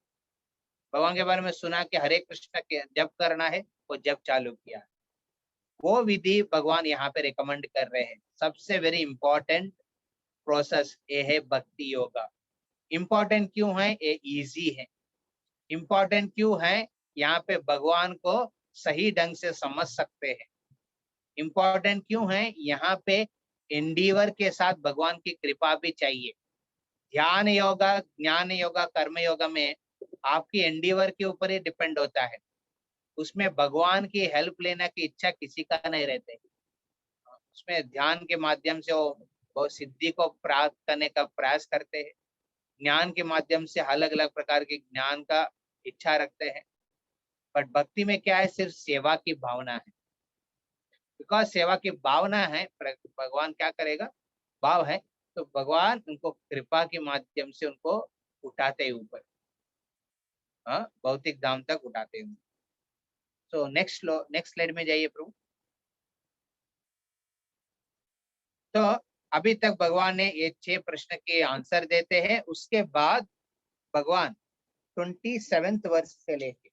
[SPEAKER 1] भगवान के बारे में सुना कि हरे कृष्ण के जप करना है, वो जप चालू किया, वो विधि भगवान यहाँ पे रिकमेंड कर रहे हैं। सबसे वेरी इंपॉर्टेंट प्रोसेस ये है भक्ति योगा। इम्पोर्टेंट क्यों है? ये इजी है। इम्पोर्टेंट क्यों है? यहाँ पे भगवान को सही ढंग से समझ सकते हैं। इम्पोर्टेंट क्यों है? यहाँ पे एंडीवर के साथ भगवान की कृपा भी चाहिए। ध्यान योगा, ज्ञान योगा, कर्म योगा में आपकी एंडीवर के ऊपर ही डिपेंड होता है। उसमें भगवान की हेल्प लेने की इच्छा किसी का नहीं रहती। उसमें ध्यान के माध्यम से वो सिद्धि को प्राप्त करने का प्रयास करते हैं। ज्ञान के माध्यम से अलग अलग प्रकार के ज्ञान का इच्छा रखते हैं। बट भक्ति में क्या है? सिर्फ सेवा की भावना है। बिकॉज सेवा की भावना है, भगवान क्या करेगा? भाव है तो भगवान उनको कृपा के माध्यम से उनको उठाते हैं ऊपर, हाँ, भौतिक धाम तक उठाते हैं। तो नेक्स्ट स्लाइड में जाइए प्रभु। तो अभी तक भगवान ने ये 6 प्रश्न के आंसर देते हैं। उसके बाद भगवान 27th वर्ष से लेके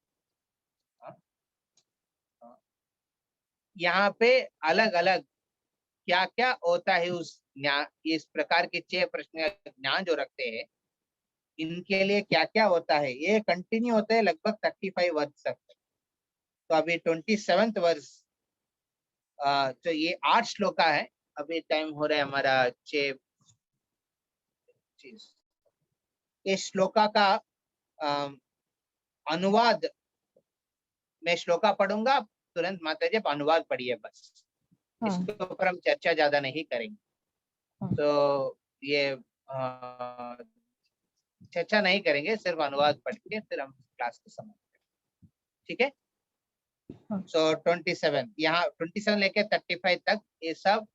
[SPEAKER 1] यहाँ पे अलग अलग क्या क्या होता है उस ज्ञान, इस प्रकार के 6 प्रश्न का ज्ञान जो रखते हैं, इनके लिए क्या क्या होता है, ये कंटिन्यू होता है लगभग 35 वर्ष तक। तो अभी 27th वर्ष, तो ये 8 श्लोका है। अभी टाइम हो रहा है हमारा 6 चीज। इस श्लोका का अनुवाद मैं श्लोका पढ़ूंगा, तुरंत माता जी अनुवाद पढ़िए बस।
[SPEAKER 3] हाँ।
[SPEAKER 1] इसके ऊपर हम चर्चा ज्यादा नहीं करेंगे।
[SPEAKER 3] हाँ।
[SPEAKER 1] तो ये चर्चा नहीं करेंगे, सिर्फ अनुवाद पढ़ के फिर हम क्लास को समाप्त। ठीक है। सो 27 यहाँ 27 लेके 35 तक ये सब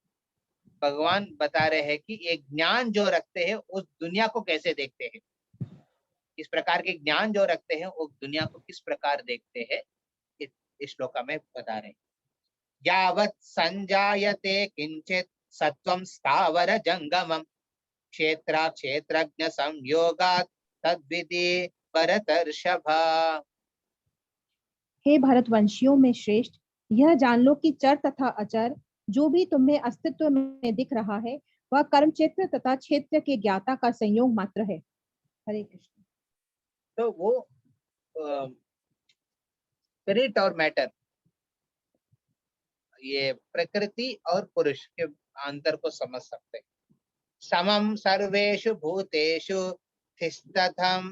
[SPEAKER 1] भगवान बता रहे हैं कि एक ज्ञान जो रखते हैं उस दुनिया को कैसे देखते हैं। इस प्रकार के ज्ञान जो रखते हैं वो दुनिया को किस प्रकार देखते हैं, इस श्लोका में बता रहे हैं। यावत् संजायते किंचित सत्वं स्थावर जंगमम क्षेत्रा क्षेत्रज्ञ संयोगात् तद्विधि भरतर्षभ।
[SPEAKER 3] हे भरतवंशियों में श्रेष्ठ, यह जान लो कि चर तथा अचर जो भी तुम्हें अस्तित्व में दिख रहा है वह कर्म क्षेत्र तथा क्षेत्र के ज्ञाता का संयोग मात्र है। हरे कृष्ण।
[SPEAKER 1] तो वो स्पिरिट और मैटर, ये प्रकृति और पुरुष के अंतर को समझ सकते हैं। समम सर्वेषु भूतेषु तिष्ठतं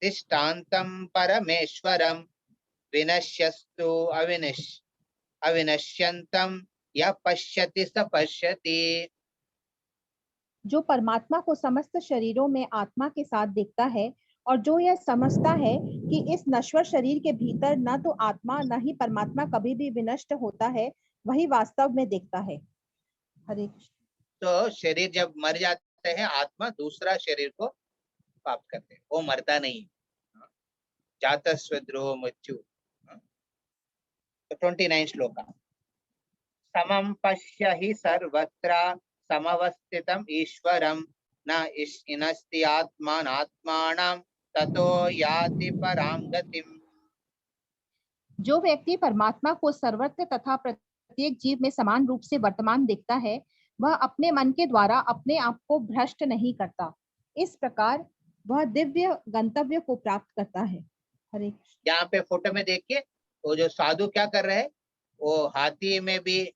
[SPEAKER 1] तिष्ठान्तं परमेश्वरं विनश्यस्तु अविनश्यन्तं यः पश्यति स पश्यति।
[SPEAKER 3] जो परमात्मा को समस्त शरीरों में आत्मा के साथ देखता है और जो यह समझता है कि इस नश्वर शरीर के भीतर न तो आत्मा न ही परमात्मा कभी भी विनष्ट होता है, वही वास्तव में देखता है। हरे कृष्ण।
[SPEAKER 1] तो शरीर जब मर जाते हैं, आत्मा दूसरा शरीर को प्राप्त करते हैं, वो मरता नहीं। जातस्वद्रो मृत्यु। तो 29 श्लोका। समं पश्य हि सर्वत्र समवस्थितम् ईश्वरं न इनस्ति आत्मानात्मानं ततो याति परां गतिम्।
[SPEAKER 3] जो व्यक्ति परमात्मा को सर्वत्र तथा प्रत्येक जीव में समान रूप से वर्तमान देखता है, वह अपने मन के द्वारा अपने आप को भ्रष्ट नहीं करता। इस प्रकार वह दिव्य गंतव्य को प्राप्त करता है। हरे कृष्ण।
[SPEAKER 1] यहाँ पे फोटो में देखिए, वो जो साधु क्या कर रहे हैं, वो हाथी में भी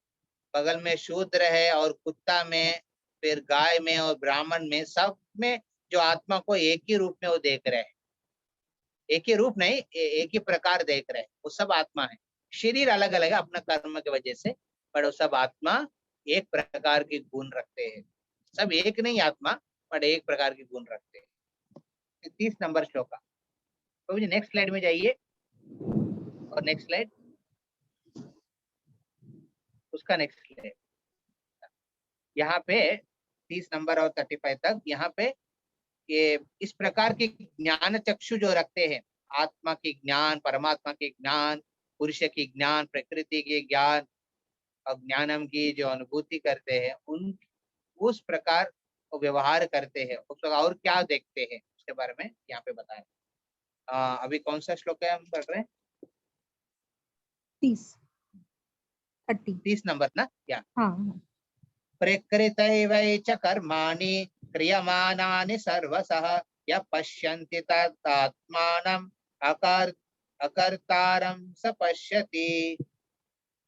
[SPEAKER 1] बगल में शूद्र है और कुत्ता में, फिर गाय में और ब्राह्मण में, सब में जो आत्मा को एक ही रूप में वो देख रहे हैं। एक ही रूप नहीं, एक ही प्रकार देख रहे हैं। वो सब आत्मा है। शरीर अलग अलग है अपना कर्म की वजह से, पर वो सब आत्मा एक प्रकार के गुण रखते हैं। सब एक नहीं आत्मा, पर एक प्रकार के गुण रखते हैं। 30 नंबर श्लोक का। तो नेक्स्ट स्लाइड में जाइए, और नेक्स्ट स्लाइड, उसका नेक्स्ट स्लाइड। यहाँ पे 30 नंबर और 35 तक यहाँ पे ये इस प्रकार के ज्ञान चक्षु जो रखते हैं, आत्मा की ज्ञान, परमात्मा के ज्ञान, पुरुष की ज्ञान, प्रकृति के ज्ञान और ज्ञानम की जो अनुभूति करते हैं, उन उस प्रकार व्यवहार करते हैं। उस और क्या देखते हैं उसके बारे में यहाँ पे बताएं। अभी कौन सा श्लोक है हम पढ़ रहे हैं? 30 नंबर ना? क्या?
[SPEAKER 3] हाँ।
[SPEAKER 1] प्रकृतैव च कर्माणि क्रियमाणानि सर्वशः यः पश्यन्ति तदात्मानम् अकर्तारं स पश्यति।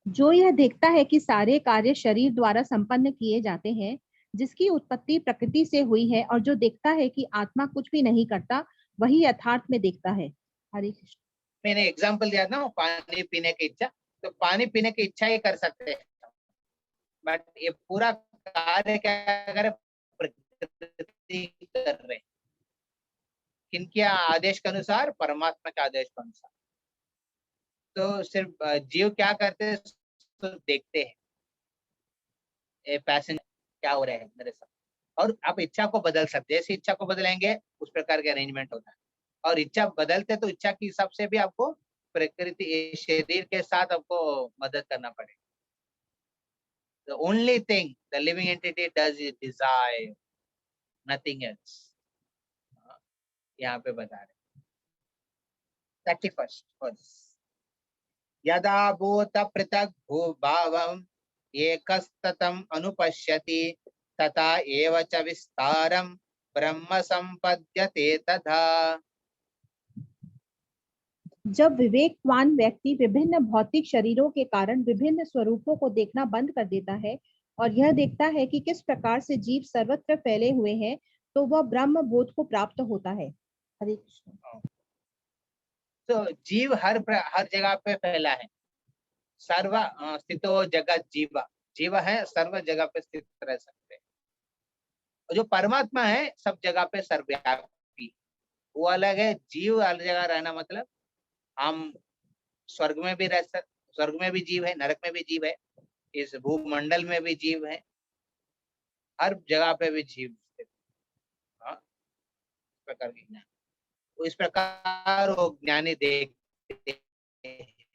[SPEAKER 3] जो यह देखता है कि सारे कार्य शरीर द्वारा संपन्न किए जाते हैं, जिसकी उत्पत्ति प्रकृति से हुई है, और जो देखता है कि आत्मा कुछ भी नहीं करता, वही यथार्थ में देखता है। हरे कृष्ण।
[SPEAKER 1] मैंने एग्जांपल दिया ना, पानी पीने की इच्छा, तो पानी पीने की इच्छा ही कर सकते हैं, बट ये पूरा कार्य क्या करे, प्रकृति कर रहे हैं। किनके आदेश के अनुसार? परमात्मा के आदेश के अनुसार। तो सिर्फ जीव क्या करते हैं, तो देखते हैं ये पैशन क्या हो रहा है मेरे साथ, और आप इच्छा को बदल सकते हैं। जैसे इच्छा को बदलेंगे उस प्रकार के अरेंजमेंट होता है, और इच्छा बदलते तो इच्छा के हिसाब से भी आपको प्रकृति शरीर के साथ आपको मदद करना पड़ेगा। The only thing the living entity does is desire, nothing else. यहाँ पे बता रहे 31st verse। यदा भूत पृथक भूभावम् एकस्ततम् अनुपश्यति तथा एव च विस्तारम् ब्रह्म संपद्यते तथा।
[SPEAKER 3] जब विवेकवान व्यक्ति विभिन्न भौतिक शरीरों के कारण विभिन्न स्वरूपों को देखना बंद कर देता है और यह देखता है कि किस प्रकार से जीव सर्वत्र फैले हुए हैं, तो वह ब्रह्म बोध को प्राप्त होता है। हरे कृष्ण।
[SPEAKER 1] तो जीव हर जगह पे फैला है। सर्व स्थितो जगत जीव, जीव है सर्व जगह पे स्थित रह सकते हैं। और जो परमात्मा है सब जगह पे सर्वव्यापी, वो अलग है। जीव अलग जगह रहना मतलब हम स्वर्ग में भी रह सकते, स्वर्ग में भी जीव है, नरक में भी जीव है, इस भूमंडल में भी जीव है, हर जगह पे भी जीव स्थित। हाँ, इस प्रकार की ज्ञान, तो इस प्रकार वो ज्ञानी देखते हैं।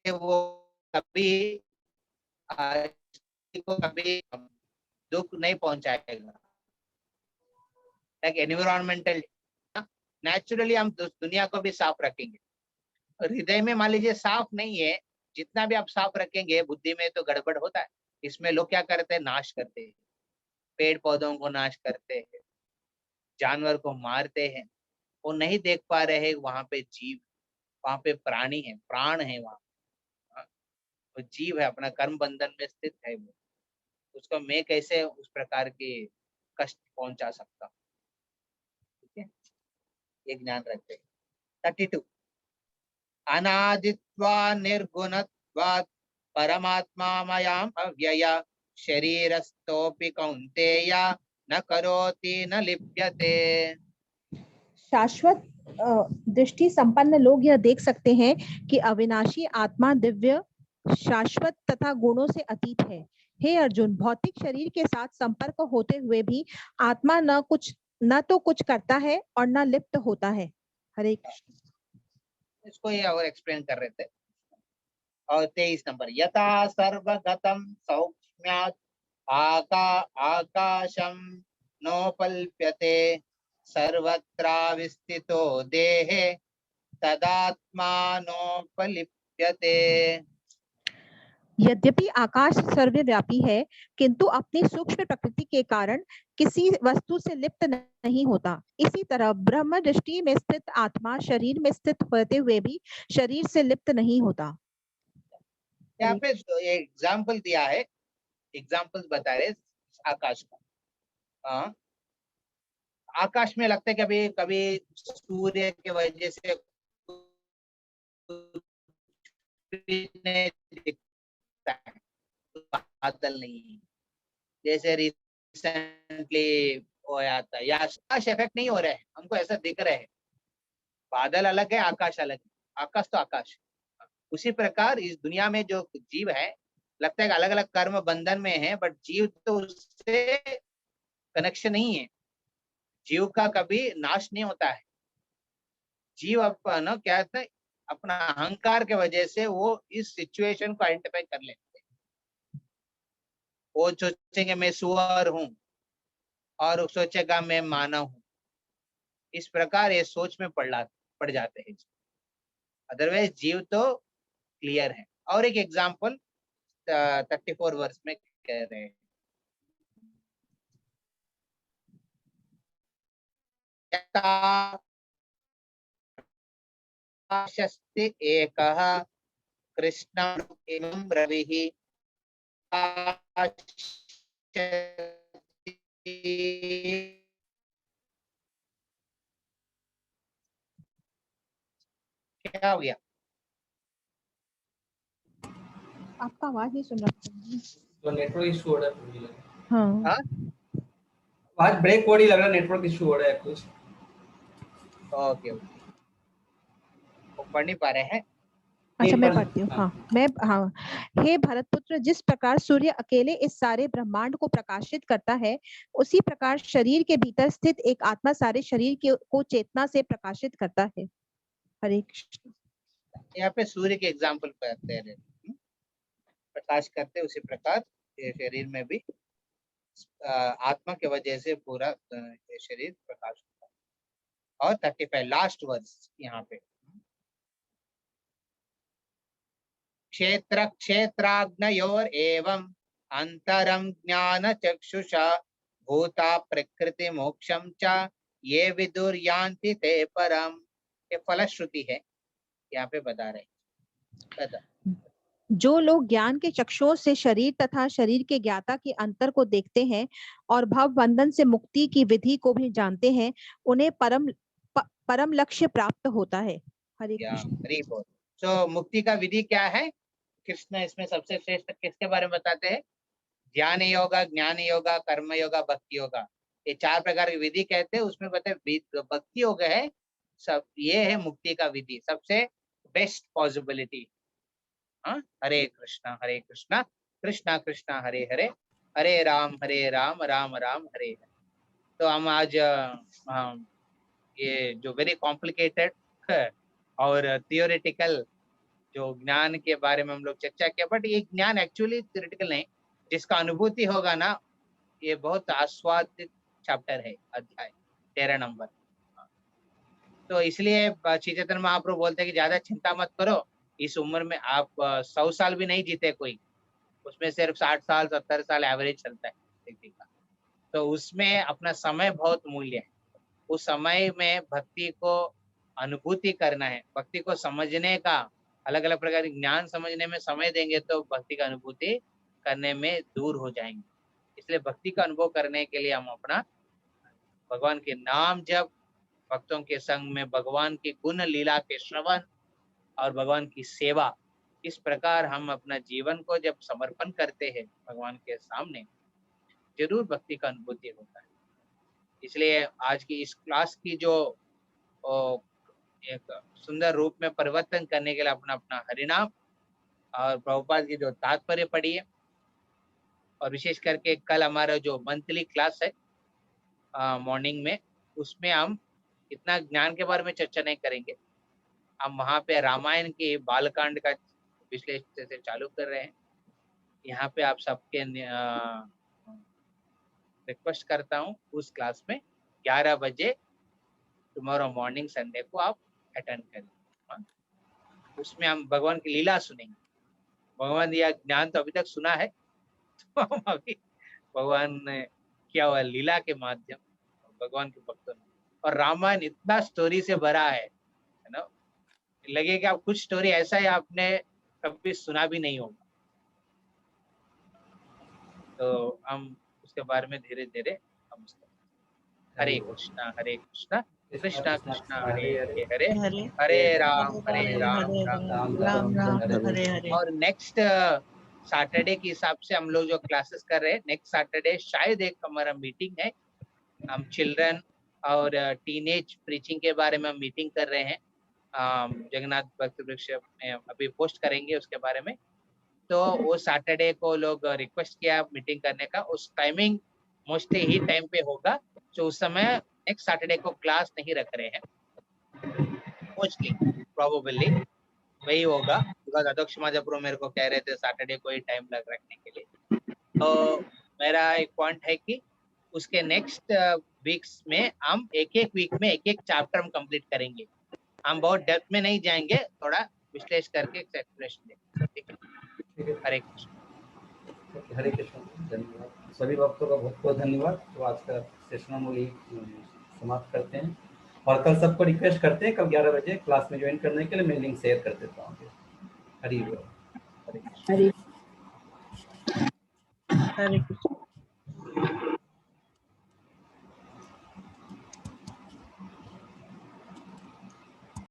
[SPEAKER 1] वो कभी को कभी दुख नहीं पहुंचाएगा। लाइक एनवायरमेंटल, नेचुरली हम दुनिया को भी साफ रखेंगे। हृदय में मान लीजिए साफ नहीं है, जितना भी आप साफ रखेंगे, बुद्धि में तो गड़बड़ होता है। इसमें लोग क्या करते हैं, नाश करते हैं, पेड़ पौधों को नाश करते हैं, जानवर को मारते हैं। वो नहीं देख पा रहे हैं वहां पे जीव, वहां पे प्राणी है, प्राण है वहां। वो जीव है, अपना कर्म बंधन में स्थित है, वो उसको मैं कैसे उस प्रकार के कष्ट पहुंचा सकता हूँ। ठीक है, ये ज्ञान रखते हैं। 32 अनादित्वा निर्गुणत्वात् परमात्मामयम् अव्यय शरीरस्थोऽपि कौन्तेय न करोति न लिप्यते।
[SPEAKER 3] शाश्वत दृष्टि संपन्न लोग यह देख सकते हैं कि अविनाशी आत्मा दिव्य, शाश्वत तथा गुणों से अतीत है। हे अर्जुन, भौतिक शरीर के साथ संपर्क होते हुए भी आत्मा न तो कुछ करता है और न लिप्त होता है। हरे कृष्ण।
[SPEAKER 1] इसको ये और एक्सप्लेन कर रहे थे। और 23 नंबर, यथा सर्वगतम सौक्ष्म्यात् आकाशम नोपल्प्यते सर्वत्राविस्थितो देहे तदात्मानोपलिप्यते।
[SPEAKER 3] यद्यपि आकाश सर्वव्यापी है, किंतु अपनी सूक्ष्म प्रकृति के कारण किसी वस्तु से लिप्त नहीं होता। इसी तरह ब्रह्म दृष्टि में स्थित आत्मा शरीर में स्थित होते हुए भी शरीर से लिप्त नहीं होता।
[SPEAKER 1] यहाँ पे एग्जाम्पल दिया है, एग्जाम्पल बता रहे आकाश का। हाँ, आकाश में लगता है कभी कभी सूर्य की वजह से दिखता है, बादल नहीं, जैसे रिसेंटली हो जाता है, या आकाश इफेक्ट नहीं हो रहा है, हमको ऐसा दिख रहा है। बादल अलग है, आकाश अलग है, आकाश तो आकाश। उसी प्रकार इस दुनिया में जो जीव है, लगता है कि अलग अलग कर्म बंधन में है, बट जीव तो उससे कनेक्शन नहीं है। जीव का कभी नाश नहीं होता है। जीव अपना क्या है, अपना अहंकार के वजह से वो इस सिचुएशन को आइडेंटिफाई कर लेते हैं। वो सोचेंगे मैं सुअर हूं, और सोचेगा मैं मानव हूं। इस प्रकार ये सोच में पड़ जाते हैं। अदरवाइज जीव तो क्लियर है। और एक एग्जाम्पल 34 वर्ष में कह रहे हैं। शस्ति एकः कृष्णं एवं रविः क्या हो गया?
[SPEAKER 3] आपका आवाज नहीं सुन रहा।
[SPEAKER 2] तो नेटवर्क इशू हो रहा है मुझे लगा।
[SPEAKER 3] हाँ
[SPEAKER 1] हाँ
[SPEAKER 2] आज ब्रेक वर्ड ही लग रहा है, नेटवर्क इशू हो रहा है कुछ।
[SPEAKER 1] ओके ओके, वो पढ़ नहीं पा रहे हैं।
[SPEAKER 3] अच्छा मैं
[SPEAKER 2] पर-
[SPEAKER 3] पढ़ती हूँ।
[SPEAKER 2] हाँ।
[SPEAKER 3] हाँ मैं हाँ। हे भरतपुत्र, जिस प्रकार सूर्य अकेले इस सारे ब्रह्मांड को प्रकाशित करता है, उसी प्रकार शरीर के भीतर स्थित एक आत्मा सारे शरीर को चेतना से प्रकाशित करता है। हरे कृष्ण।
[SPEAKER 1] यहाँ पे सूर्य के एग्जाम्पल पे दे रहे हैं। प्रकाश करते उसी प्रकार ये शरीर में भी आत्मा के वजह से पूरा ये शरीर प्रकाश होता है। और 35 लास्ट वर्स यहाँ पे, क्षेत्र क्षेत्राग्नयोर एवं अंतरम ज्ञान चक्षुषा भूता प्रकृति मोक्षम च ये विदुर यान्ति ते परम। ये फलश्रुति है, यहाँ पे बता रहे बता।
[SPEAKER 3] जो लोग ज्ञान के चक्षुओं से शरीर तथा शरीर के ज्ञाता के अंतर को देखते हैं और भव बंधन से मुक्ति की विधि को भी जानते हैं, उन्हें परम लक्ष्य प्राप्त होता है। हरे कृष्ण।
[SPEAKER 1] हरि बोल। सो मुक्ति का विधि क्या है? कृष्ण इसमें सबसे श्रेष्ठ किसके बारे में बताते हैं? ज्ञान योगा, ज्ञान योगा, कर्म योगा, भक्ति योगा, ये 4 प्रकार की विधि कहते हैं। उसमें बताए भक्ति योग है सब, ये है मुक्ति का विधि, सबसे बेस्ट पॉसिबिलिटी। हाँ, हरे कृष्णा कृष्णा कृष्णा हरे हरे, हरे राम राम राम हरे हरे। तो हम आज ये जो वेरी कॉम्प्लिकेटेड और थियोरेटिकल जो ज्ञान के बारे में हम लोग चर्चा किया, बट ये ज्ञान एक्चुअली थियोरेटिकल नहीं, जिसका अनुभूति होगा ना, ये बहुत आस्वादित चैप्टर है, अध्याय 13 नंबर। तो इसलिए श्री चैतन्य महाप्रभु बोलते हैं कि ज्यादा चिंता मत करो, इस उम्र में आप 100 साल भी नहीं जीते कोई, उसमें सिर्फ 60 साल 70 साल एवरेज चलता है व्यक्ति का। तो उसमें अपना समय बहुत मूल्य है। उस समय में भक्ति को अनुभूति करना है, भक्ति को समझने का, अलग अलग प्रकार के ज्ञान समझने में समय देंगे तो भक्ति का अनुभूति करने में दूर हो जाएंगे। इसलिए भक्ति का अनुभव करने के लिए हम अपना भगवान के नाम जप, भक्तों के संग में भगवान की गुण लीला के श्रवण और भगवान की सेवा, इस प्रकार हम अपना जीवन को जब समर्पण करते हैं भगवान के सामने, जरूर भक्ति का अनुभूति होता है। इसलिए आज की इस क्लास की जो एक सुंदर रूप में परिवर्तन करने के लिए अपना अपना हरिनाम और प्रभुपाद की जो तात्पर्य पढ़ी है, और विशेष करके कल हमारा जो मंथली क्लास है मॉर्निंग में, उसमें हम इतना ज्ञान के बारे में चर्चा नहीं करेंगे। हम वहाँ पे रामायण के बालकांड का विश्लेषण से चालू कर रहे हैं। यहाँ पे आप सबके रिक्वेस्ट करता हूँ उस क्लास में 11 बजे टुमारो मॉर्निंग संडे को आप अटेंड करें। उसमें हम भगवान की लीला सुनेंगे। भगवान या ज्ञान तो अभी तक सुना है, तो हम अभी भगवान ने किया हुआ लीला के माध्यम भगवान के भक्तों ने, और रामायण इतना स्टोरी से भरा है ना, लगे कि आप कुछ स्टोरी ऐसा है आपने कभी सुना भी नहीं होगा। तो हम उसके बारे में धीरे धीरे हम हरे कृष्णा कृष्णा कृष्णा हरे हरे, हरे राम राम
[SPEAKER 4] राम राम हरे हरे।
[SPEAKER 1] और नेक्स्ट सैटरडे के हिसाब से हम लोग जो क्लासेस कर रहे हैं, नेक्स्ट सैटरडे शायद एक हमारा मीटिंग है, हम चिल्ड्रन और टीनेज प्रीचिंग के बारे में हम मीटिंग कर रहे हैं। जगन्नाथ भक्त वृक्ष में अभी पोस्ट करेंगे उसके बारे में। तो वो सैटरडे को लोग रिक्वेस्ट किया मीटिंग करने का, उस टाइमिंग मोस्टली ही टाइम पे होगा। तो उस समय नेक्स्ट सैटरडे को क्लास नहीं रख रहे हैं, मोस्टली प्रोबेबली वही होगा, बिकॉज अध्यक्ष माजापुर मेरे को कह रहे थे सैटरडे को ही टाइम लग रखने के लिए। तो मेरा एक पॉइंट है कि उसके नेक्स्ट वीक्स में हम एक एक वीक में एक एक चैप्टर हम कंप्लीट करेंगे। हम बहुत डेप्थ में नहीं जाएंगे, थोड़ा विश्लेषण करके एक्सप्लेनेशन देंगे। ठीक है, हरे कृष्ण।
[SPEAKER 2] हरे कृष्ण, धन्यवाद सभी भक्तों का बहुत बहुत धन्यवाद। तो आज का सेशन हम लोग समाप्त करते हैं और कल सबको रिक्वेस्ट करते हैं कल 11 बजे क्लास में ज्वाइन करने के लिए। मैं लिंक शेयर कर देता हूँ। हरि बोल।
[SPEAKER 3] हरे
[SPEAKER 4] हरे कृष्ण।